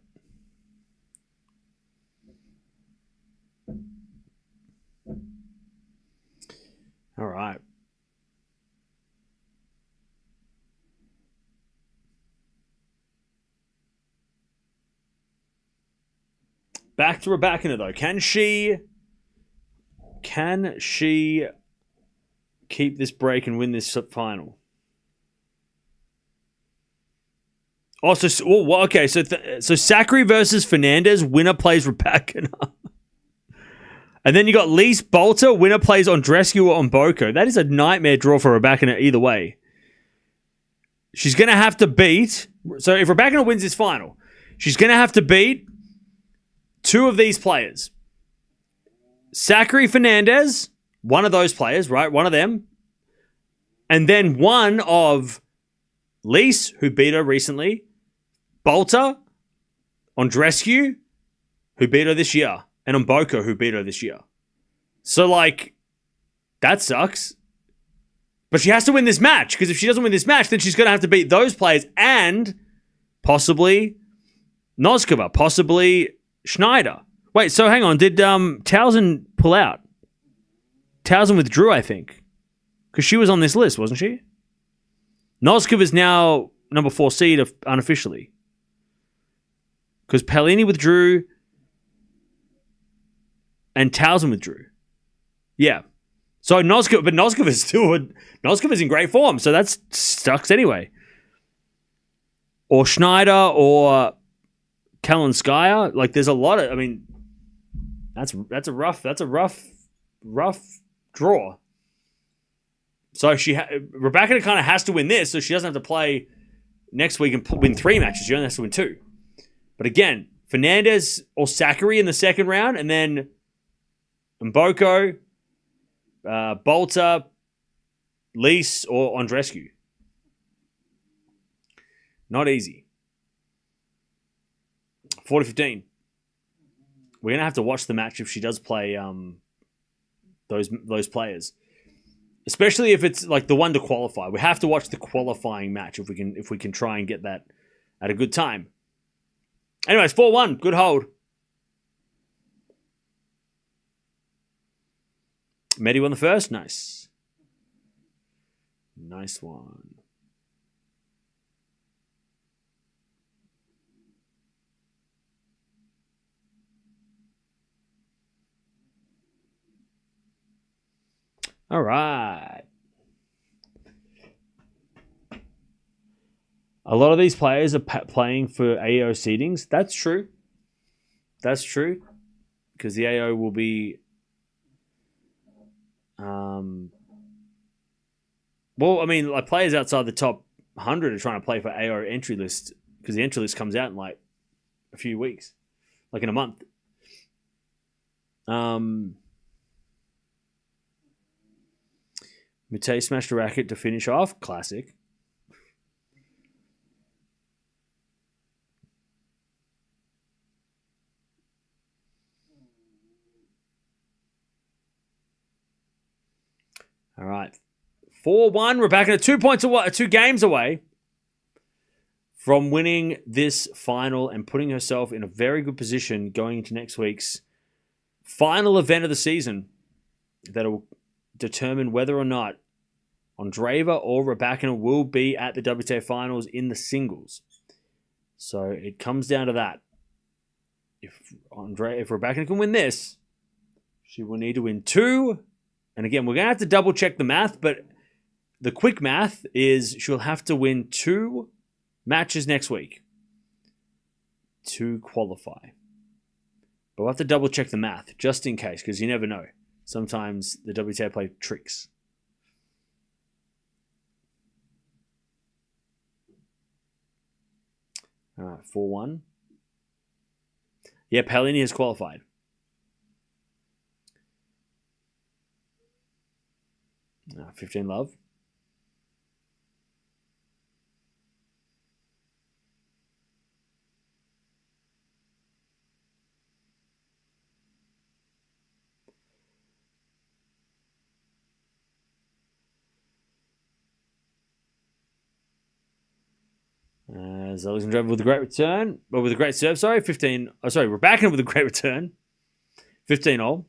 A: All right. Back to Rybakina, though. Can she keep this break and win this final? Oh, okay. So Sakkari versus Fernandez. Winner plays Rybakina. And then you got Lise Bolter. Winner plays Andreescu or Mboko. That is a nightmare draw for Rybakina either way. She's going to have to beat... So if Rybakina wins this final, she's going to have to beat 2 of these players. Sakkari Fernandez, one of those players, right? One of them. And then one of Lise, who beat her recently, Bolter, Andreescu, who beat her this year, and Mboko, who beat her this year. So, that sucks. But she has to win this match, because if she doesn't win this match, then she's going to have to beat those players and possibly Noskova, possibly Schneider. Wait, so hang on. Did Towson pull out? Towson withdrew, I think. Because she was on this list, wasn't she? Noskova is now number 4 seed unofficially. Because Pellini withdrew and Towson withdrew. Yeah. So Noskova's in great form, so that sucks anyway. Or Schneider or Kalinskaya. There's a lot of, that's a rough draw. So Rybakina kind of has to win this, so she doesn't have to play next week and win 3 matches. She only has to win 2. But again, Fernandez or Sakkari in the second round, and then Mboko, Bolter, Lise, or Andreescu. Not easy. 40-15. We're going to have to watch the match if she does play those players. Especially if it's the one to qualify. We have to watch the qualifying match if we can try and get that at a good time. Anyways, 4-1. Good hold. Medi won the first. Nice. Nice one. All right. A lot of these players are playing for AO seedings. That's true. That's true. Because the AO will be... players outside the top 100 are trying to play for AO entry list because the entry list comes out in a few weeks. In a month. Matei smashed a racket to finish off. Classic. All right. 4-1. Rybakina 2 points away, 2 games away from winning this final and putting herself in a very good position going into next week's final event of the season that will determine whether or not Andreeva or Rybakina will be at the WTA finals in the singles. So it comes down to that. If Rybakina can win this, she will need to win 2. And again, we're going to have to double check the math, but the quick math is she'll have to win 2 matches next week to qualify. But we'll have to double check the math just in case, because you never know. Sometimes the WTA play tricks. All right, 4-1. Yeah, Paolini has qualified. No, 15 love. Alexandrova with a great return, but with a great serve, 15. Oh, sorry, Rybakina with a great return. 15-all.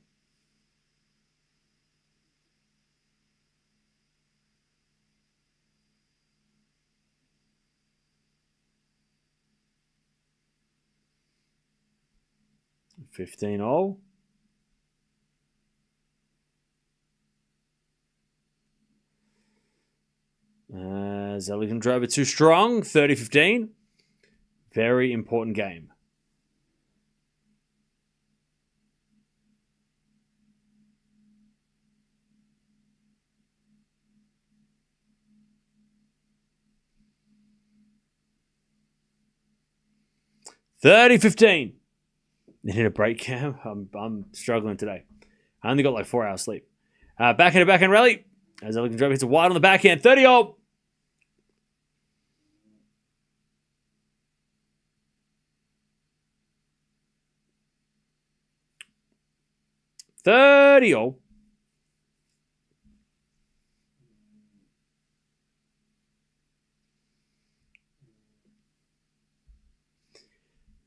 A: Alexandrova too strong, 30-15. Very important game. $30-15. Need a break, Cam? I'm struggling today. I only got like 4 hours sleep. Backhand rally. As Alexandrova hits a wide on the backhand. 30-all.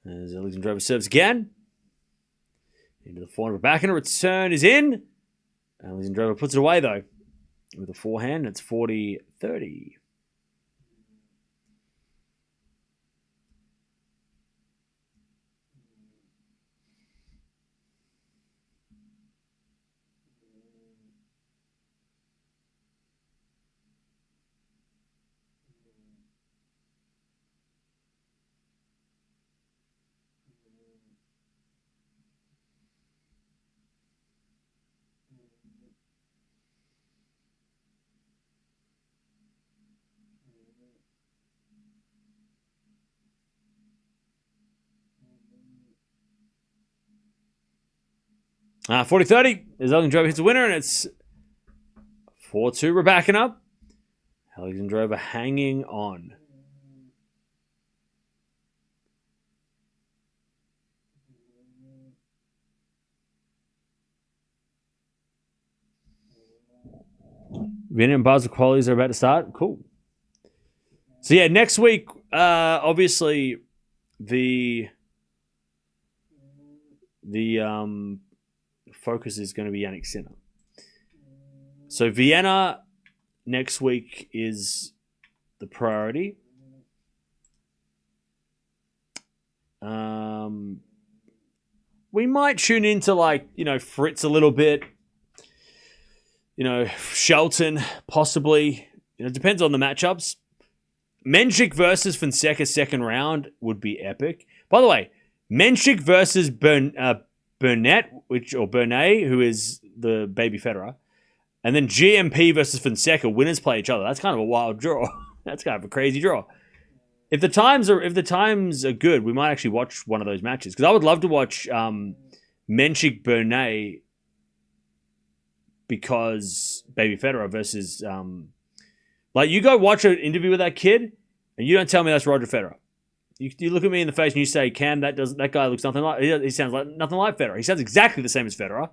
A: As Alexandrova serves again. Into the forehand. Back and a return is in. Alexandrova puts it away though. With a forehand. It's 40-30. Uh, 40-30 as Alexandrova hits a winner, and it's 4-2 Rybakina. Alexandrova hanging on. Vienna and Basel qualities are about to start. Cool. So yeah, next week, obviously, the focus is going to be Jannik Sinner. So Vienna next week is the priority. We might tune into Fritz a little bit. Shelton possibly. It depends on the matchups. Menchik versus Fonseca second round would be epic. By the way, Menchik versus Burnett, who is the baby Federer, and then GMP versus Fonseca, winners play each other. That's kind of a wild draw. That's kind of a crazy draw. If the times are good, we might actually watch one of those matches, because I would love to watch Menchik Burnett, because baby Federer versus you go watch an interview with that kid and you don't tell me that's Roger Federer. You look at me in the face and you say, Cam, that guy looks nothing like, he sounds like nothing like Federer. He sounds exactly the same as Federer,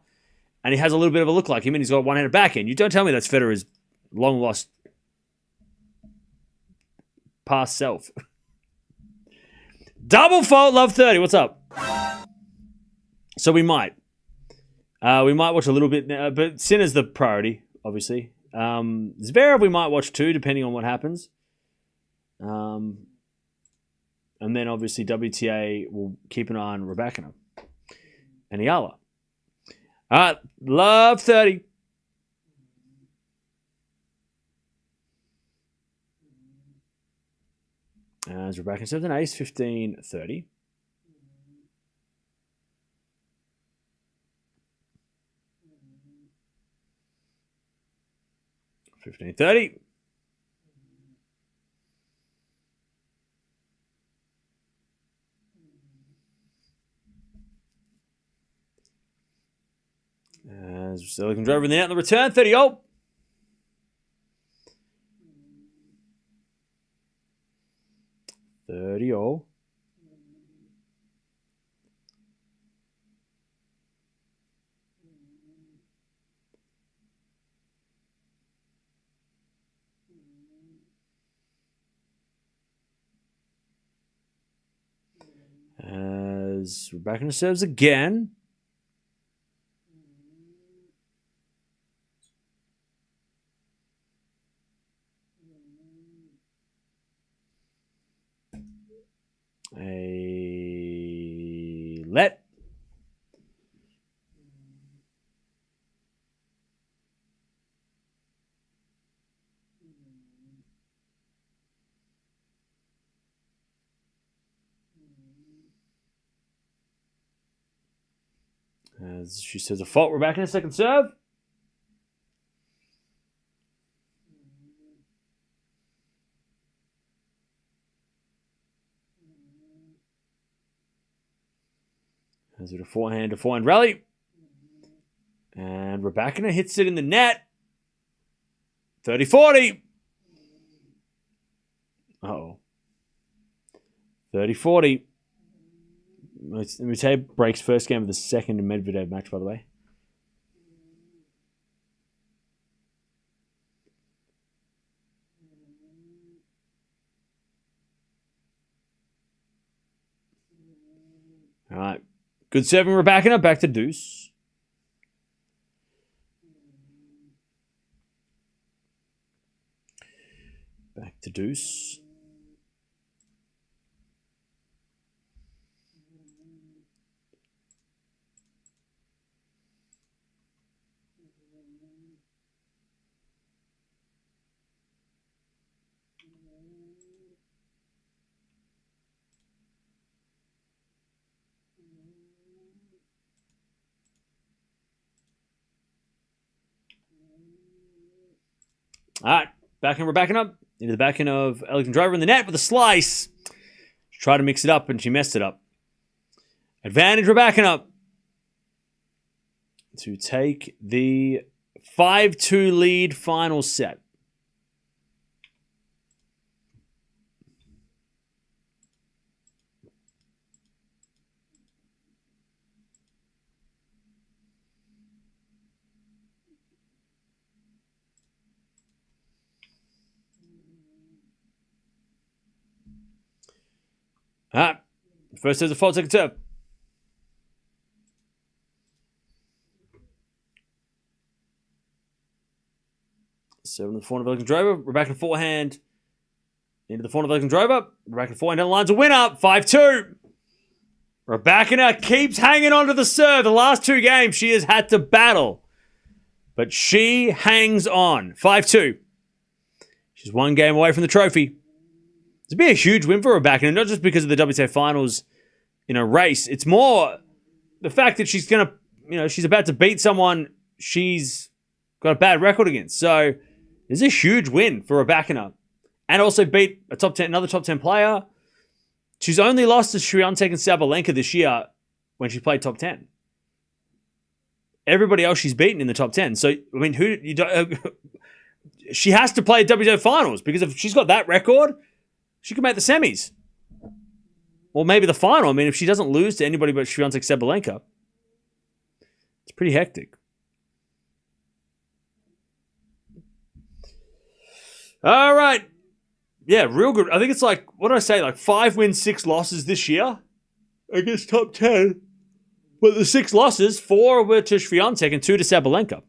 A: and he has a little bit of a look like him, and he's got one-handed backhand. You don't tell me that's Federer's long lost past self. Double fault, love 30. What's up? So we might. We might watch a little bit now, but Sinner's the priority, obviously. Zverev we might watch too, depending on what happens. And then obviously WTA will keep an eye on Rybakina and Eala. All right, love 30. As Rybakina serves an ace, 15-30. $15.30. As Alexandrova in the net on the return, 30 all. As Rybakina serves again. A let. As she says a fault, we're back in a second serve. As it a forehand rally. And Rybakina hits it in the net. 30-40. Uh-oh. 30-40. Mute breaks first game of the second Medvedev match, by the way. All right. Good serving, Rybakina. Back to deuce. Back to deuce. All right, backing Rybakina into the backhand of Alexandrova in the net with a slice. She tried to mix it up and she messed it up. Advantage Rybakina to take the 5-2 lead final set. All right. First serve's a fault, second serve. Serving to the forehand of Alexandrova. Rybakina forehand. Into the forehand of Alexandrova. Rybakina forehand down the line's a winner. 5-2. Rybakina keeps hanging on to the serve. The last two games she has had to battle. But she hangs on. 5-2. She's one game away from the trophy. It's be a huge win for Rybakina, not just because of the WTA finals in a race. It's more the fact that she's going to, she's about to beat someone she's got a bad record against. So it's a huge win for Rybakina. And also beat another top 10 player. She's only lost to Swiatek and Sabalenka this year when she played top 10. Everybody else she's beaten in the top 10. So, she has to play WTA finals because if she's got that record, she could make the semis. Or maybe the final. I mean, if she doesn't lose to anybody but Swiatek Sabalenka, it's pretty hectic. All right. Yeah, real good. I think it's like, what did I say? Like 5 wins, 6 losses this year against top 10. But the 6 losses, 4 were to Swiatek and 2 to Sabalenka.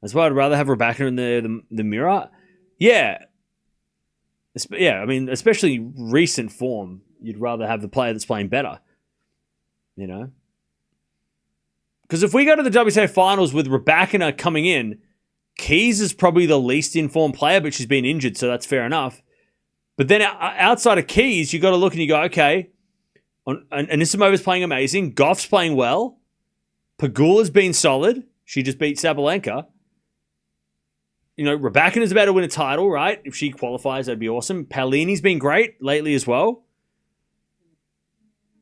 A: That's why I'd rather have Rybakina in the Mirra. Yeah. Yeah, I mean, especially recent form, you'd rather have the player that's playing better. You know? Because if we go to the WTA finals with Rybakina coming in, Keys is probably the least informed player, but she's been injured, so that's fair enough. But then outside of Keys, you got to look and you go, okay, Anisimova's playing amazing. Gauff's playing well. Pegula's been solid. She just beat Sabalenka. You know, Rybakina's about to win a title, right? If she qualifies, that'd be awesome. Paolini's been great lately as well.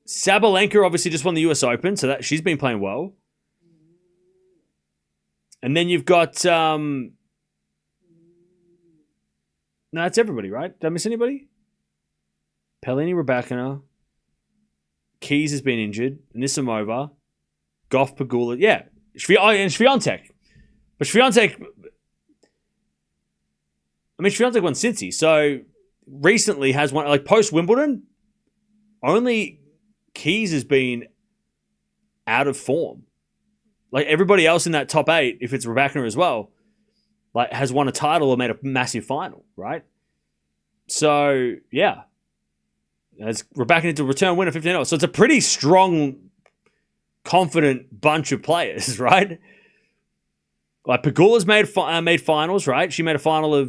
A: Sabalenka obviously just won the US Open, so that she's been playing well. And then you've got... no, that's everybody, right? Did I miss anybody? Paolini, Rybakina. Keys has been injured. Anisimova. Gauff, Pegula. Yeah. And Swiatek. But Swiatek... I mean, Swiatek won Cincy, so recently has won, like post-Wimbledon, only Keys has been out of form. Like everybody else in that top 8, if it's Rybakina as well, like has won a title or made a massive final, right? So, yeah. As Rybakina to return winner 15-0. So it's a pretty strong, confident bunch of players, right? Like Pegula's made finals, right? She made a final of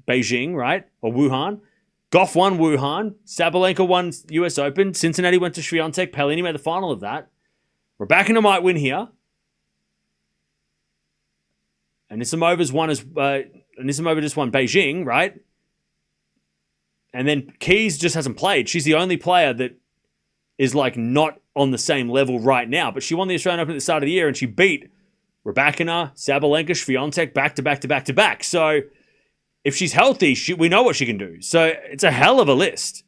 A: Beijing, right? Or Wuhan. Gauff won Wuhan. Sabalenka won US Open. Cincinnati went to Swiatek. Paolini made the final of that. Rybakina might win here. Anisimova just won Beijing, right? And then Keys just hasn't played. She's the only player that is like not on the same level right now. But she won the Australian Open at the start of the year and she beat Rybakina, Sabalenka, Swiatek back to back to back to back. So if she's healthy, we know what she can do. So it's a hell of a list.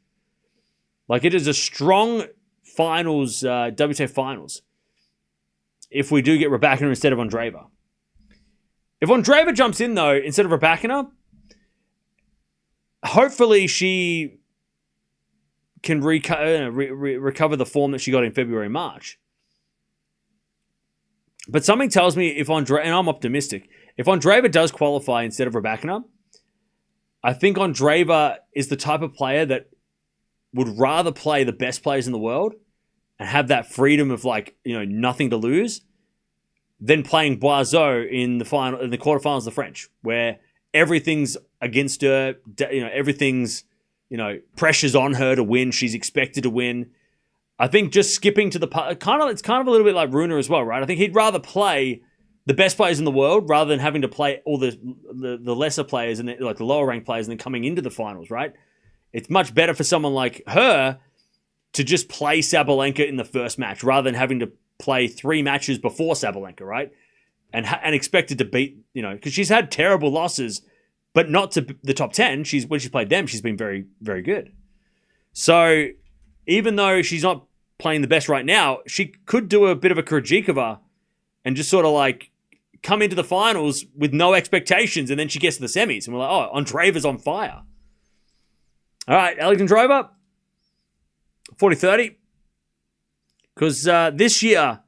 A: Like it is a strong finals, WTA finals. If we do get Rybakina instead of Andreeva. If Andreeva jumps in though, instead of Rybakina, hopefully she can recover the form that she got in February, March. But something tells me if and I'm optimistic, if Andreeva does qualify instead of Rybakina, I think Andreeva is the type of player that would rather play the best players in the world and have that freedom of like, you know, nothing to lose than playing Boiseau in the quarterfinals of the French, where everything's against her, you know, everything's, you know, pressure's on her to win. She's expected to win. I think just skipping to it's kind of a little bit like Rune as well, right? I think he'd rather play the best players in the world rather than having to play all the lesser players and like the lower ranked players and then coming into the finals, right? It's much better for someone like her to just play Sabalenka in the first match rather than having to play 3 matches before Sabalenka, right? And expected to beat, you know, because she's had terrible losses, but not to the top 10. When she's played them, she's been very, very good. So even though she's not playing the best right now, she could do a bit of a Krejcikova and just sort of like come into the finals with no expectations, and then she gets to the semis, and we're like, oh, Andreeva's on fire. All right, Alexandrova, 40-30. Because this year,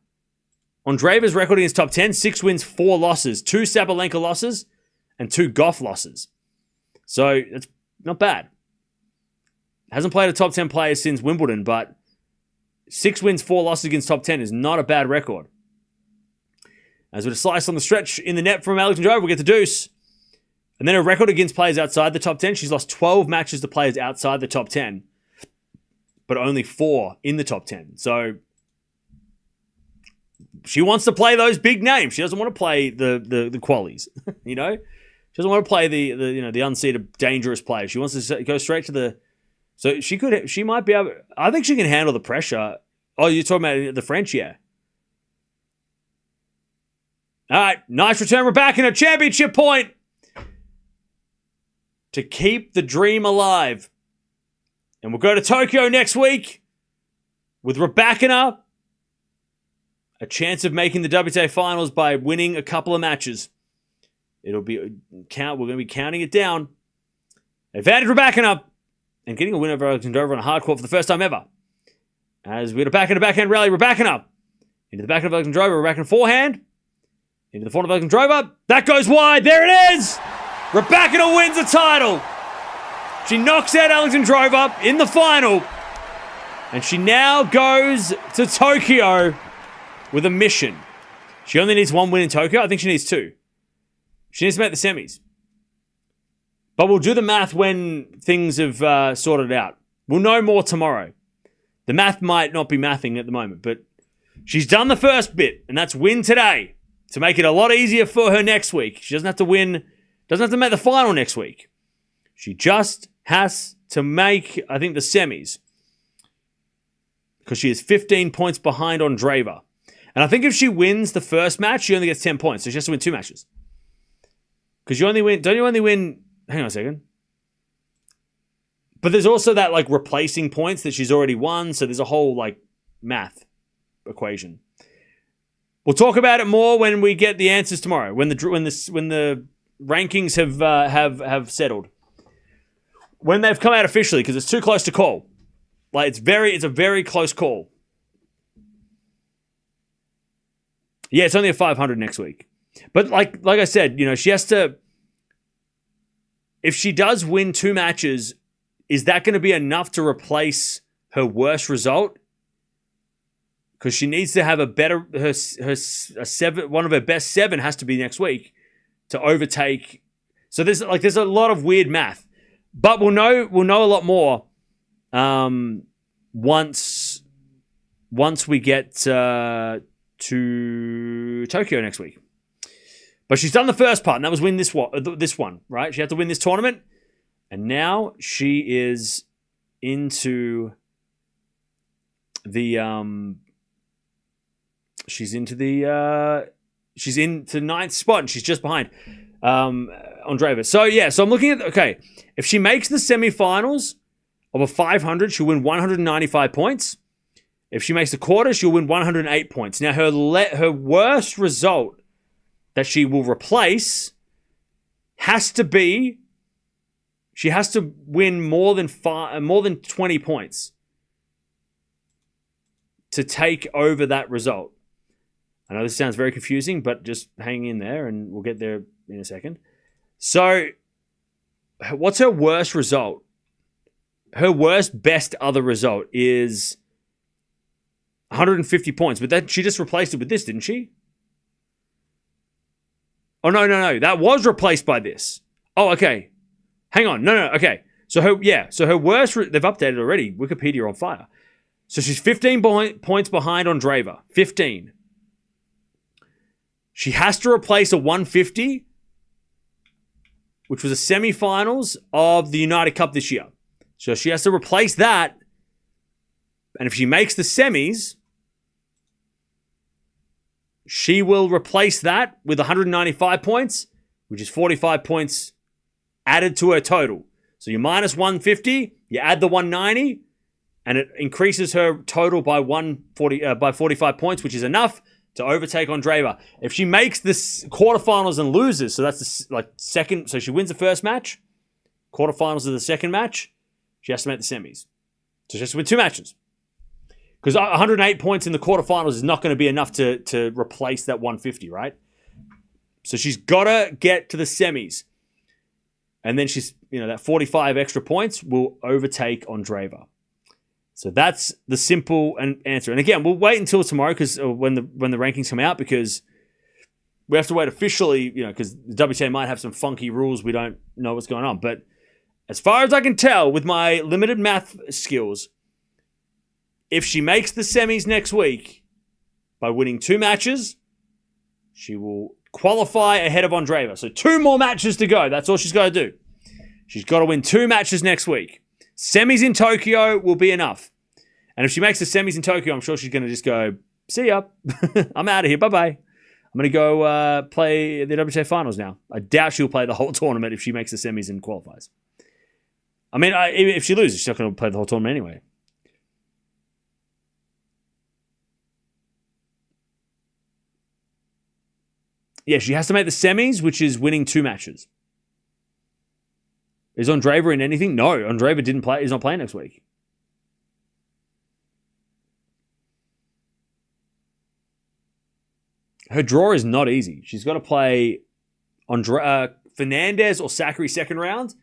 A: Andreeva's record against top 10, 6 wins, 4 losses, 2 Sabalenka losses, and 2 Gauff losses. So it's not bad. Hasn't played a top 10 player since Wimbledon, but 6 wins, 4 losses against top 10 is not a bad record. As with a slice on the stretch in the net from Alexandrova, we'll get the deuce. And then a record against players outside the top 10. She's lost 12 matches to players outside the top 10, but only 4 in the top 10. So she wants to play those big names. She doesn't want to play the qualies, you know? She doesn't want to play the unseeded dangerous players. She wants to go straight to the... So she might be able... I think she can handle the pressure. Oh, you're talking about the French, yeah. All right, nice return. We're back in a championship point to keep the dream alive. And we'll go to Tokyo next week with Rybakina, a chance of making the WTA finals by winning a couple of matches. We're going to be counting it down. Advantage Rybakina and getting a win over Alexandrova on a hard court for the first time ever. As we get a backhand rally, Rybakina into the backhand of Alexandrova, Rybakina forehand into the forehand of Alexandrova. That goes wide. There it is. Rybakina wins the title. She knocks out Alexandrova in the final. And she now goes to Tokyo with a mission. She only needs one win in Tokyo. I think she needs two. She needs to make the semis. But we'll do the math when things have sorted out. We'll know more tomorrow. The math might not be mathing at the moment, but she's done the first bit, and that's win today to make it a lot easier for her next week. She doesn't have to win, doesn't have to make the final next week. She just has to make, I think, the semis. Because she is 15 points behind Andreeva. And I think if she wins the first match, she only gets 10 points. So she has to win two matches. Because you only win, don't you only win, hang on a second. But there's also that like replacing points that she's already won. So there's a whole like math equation. We'll talk about it more when we get the answers tomorrow. When the rankings have settled. When they've come out officially, because it's too close to call. Like it's a very close call. Yeah, it's only a 500 next week. But like I said, she has to. If she does win two matches, is that going to be enough to replace her worst result? Because she needs to have a better her seven. One of her best seven has to be next week to overtake. So there's a lot of weird math, but we'll know a lot more once we get to Tokyo next week. But she's done the first part, and that was win this one, right? She had to win this tournament, and now she is into she's into ninth spot, and she's just behind Andreeva. So I'm looking at if she makes the semifinals of a 500, she'll win 195 points. If she makes the quarter, she'll win 108 points. Now her worst result that she will replace has to be she has to win more than 20 points to take over that result. I know this sounds very confusing, but just hang in there and we'll get there in a second. So, what's her worst result? Her worst best other result is 150 points, but that she just replaced it with this, didn't she? Oh, no. That was replaced by this. Oh, okay. Hang on. No. Okay. So her worst, they've updated already. Wikipedia on fire. So she's 15 points behind Andreeva. 15. She has to replace a 150, which was a semifinals of the United Cup this year. So she has to replace that. And if she makes the semis, she will replace that with 195 points, which is 45 points added to her total. So you minus 150, you add the 190, and it increases her total by 45 points, which is enough to overtake Andreeva. If she makes this quarterfinals and loses, so that's second, so she wins the first match, quarterfinals of the second match, she has to make the semis. So she has to win two matches. Because 108 points in the quarterfinals is not going to be enough to replace that 150, right? So she's got to get to the semis. And then she's, that 45 extra points will overtake Andreeva. So that's the simple answer. And again, we'll wait until tomorrow because when the rankings come out, because we have to wait officially, because the WTA might have some funky rules. We don't know what's going on. But as far as I can tell with my limited math skills, if she makes the semis next week by winning two matches, she will qualify ahead of Andreeva. So 2 more matches to go. That's all she's got to do. She's got to win 2 matches next week. Semis in Tokyo will be enough. And if she makes the semis in Tokyo, I'm sure she's going to just go, see ya. I'm out of here. Bye-bye. I'm going to go play the WTA Finals now. I doubt she'll play the whole tournament if she makes the semis and qualifies. I mean, if she loses, she's not going to play the whole tournament anyway. Yeah, she has to make the semis, which is winning 2 matches. Is Andreeva in anything? No, Andreeva didn't play. He's not playing next week. Her draw is not easy. She's got to play Fernandez or Sakkari second round,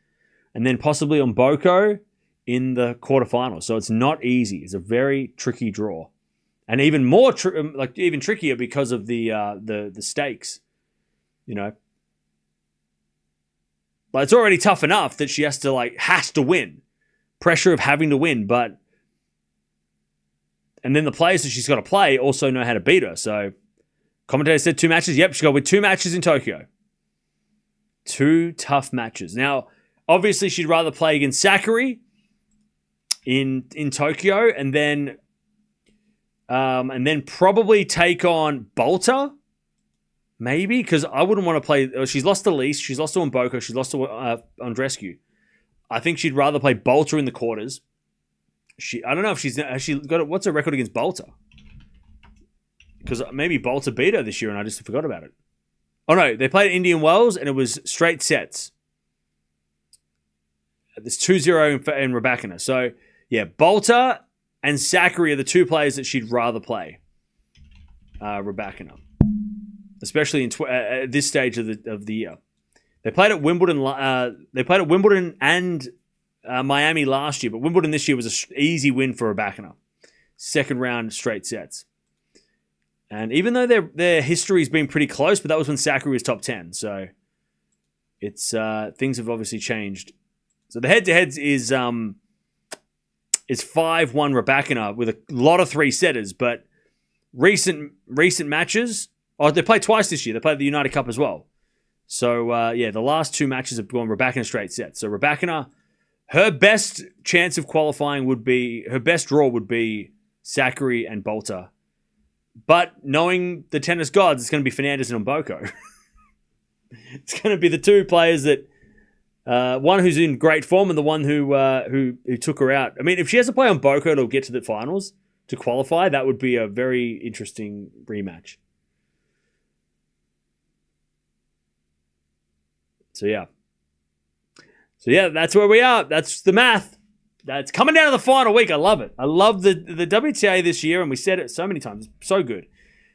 A: and then possibly on Boko in the quarterfinals. So it's not easy. It's a very tricky draw, and even more even trickier because of the stakes. You know, like it's already tough enough that she has to win, pressure of having to win, and then the players that she's got to play also know how to beat her. So, commentator said 2 matches. Yep, she got with 2 matches in Tokyo. 2 tough matches. Now, obviously, she'd rather play against Sakkari in Tokyo, and then probably take on Bolter, maybe, because I wouldn't want to play. She's lost to Lise, she's lost to Mboko, she's lost to Andreescu. I think she'd rather play Bolter in the quarters. I don't know if she's got what's her record against Bolter, because maybe Bolter beat her this year and I just forgot about it. Oh no, they played at Indian Wells and it was straight sets. There's 2-0 in Rybakina. So yeah, Bolter and Sakkari are the 2 players that she'd rather play. Rybakina, especially at this stage of the year. They played at Wimbledon. And Miami last year, but Wimbledon this year was an easy win for Rybakina. Second round straight sets. And even though their history's been pretty close, but that was when Sakkari was top 10. So it's things have obviously changed. So the head-to-heads is 5-1 Rybakina with a lot of 3-setters, but recent matches. Oh, they played twice this year. They played the United Cup as well. So the last 2 matches have gone Rybakina straight sets. So Rybakina, her best chance of qualifying her best draw would be Sakkari and Bolter. But knowing the tennis gods, it's going to be Fernandez and Mboko. It's going to be the 2 players that one who's in great form and the one who took her out. I mean, if she has to play on Mboko to get to the finals to qualify, that would be a very interesting rematch. So yeah, that's where we are. That's the math. That's coming down to the final week. I love it. I love the WTA this year, and we said it so many times. It's so good.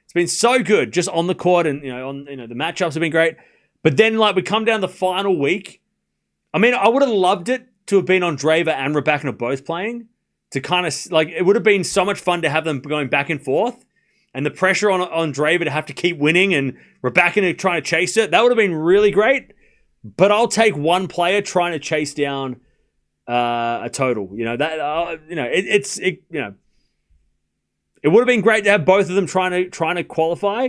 A: It's been so good just on the court, and the matchups have been great. But then we come down the final week. I mean, I would have loved it to have been Andreeva and Rybakina both playing. To kind of it would have been so much fun to have them going back and forth, and the pressure on Andreeva to have to keep winning and Rybakina trying to chase it. That would have been really great. But I'll take one player trying to chase down a total. It would have been great to have both of them trying to qualify.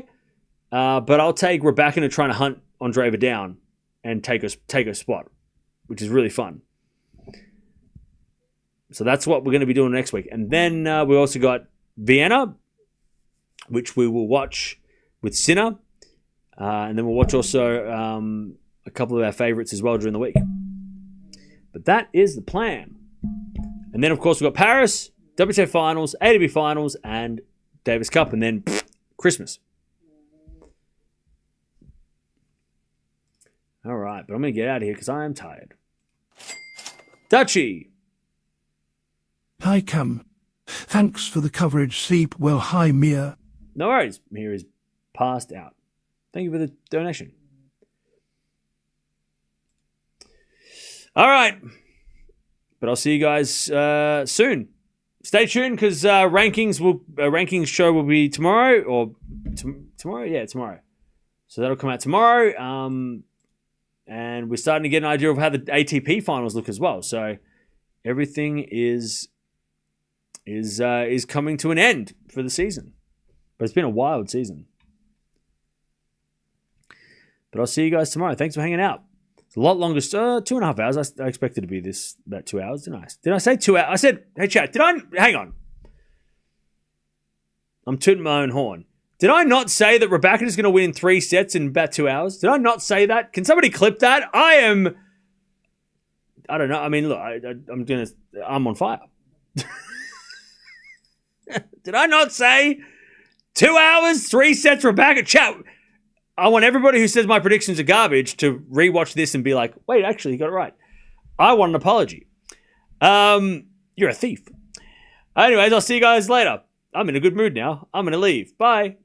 A: But I'll take Rybakina trying to hunt Andreeva down and take a spot, which is really fun. So that's what we're going to be doing next week. And then we also got Vienna, which we will watch with Sinner. And then we'll watch also a couple of our favorites as well during the week. But that is the plan. And then, of course, we've got Paris, WTA Finals, ATP Finals, and Davis Cup, and then Christmas. All right, but I'm going to get out of here because I am tired. Dutchy.
B: Hi, Cam. Thanks for the coverage. Sleep well. Hi, Mia.
A: No worries. Mia is passed out. Thank you for the donation. All right. But I'll see you guys soon. Stay tuned because rankings show will be tomorrow or tomorrow. Yeah, tomorrow. So that'll come out tomorrow. And we're starting to get an idea of how the ATP finals look as well. So everything is coming to an end for the season. But it's been a wild season. But I'll see you guys tomorrow. Thanks for hanging out. It's a lot longer. 2.5 hours. I expected to be about 2 hours, didn't I? Did I say 2 hours? I said, hey, chat, hang on. I'm tooting my own horn. Did I not say that Rybakina is going to win in 3 sets in about 2 hours? Did I not say that? Can somebody clip that? I don't know. I mean, look, I'm on fire. Did I not say 2 hours, 3 sets Rybakina? Chat. I want everybody who says my predictions are garbage to rewatch this and be like, wait, actually, you got it right. I want an apology. You're a thief. Anyways, I'll see you guys later. I'm in a good mood now. I'm going to leave. Bye.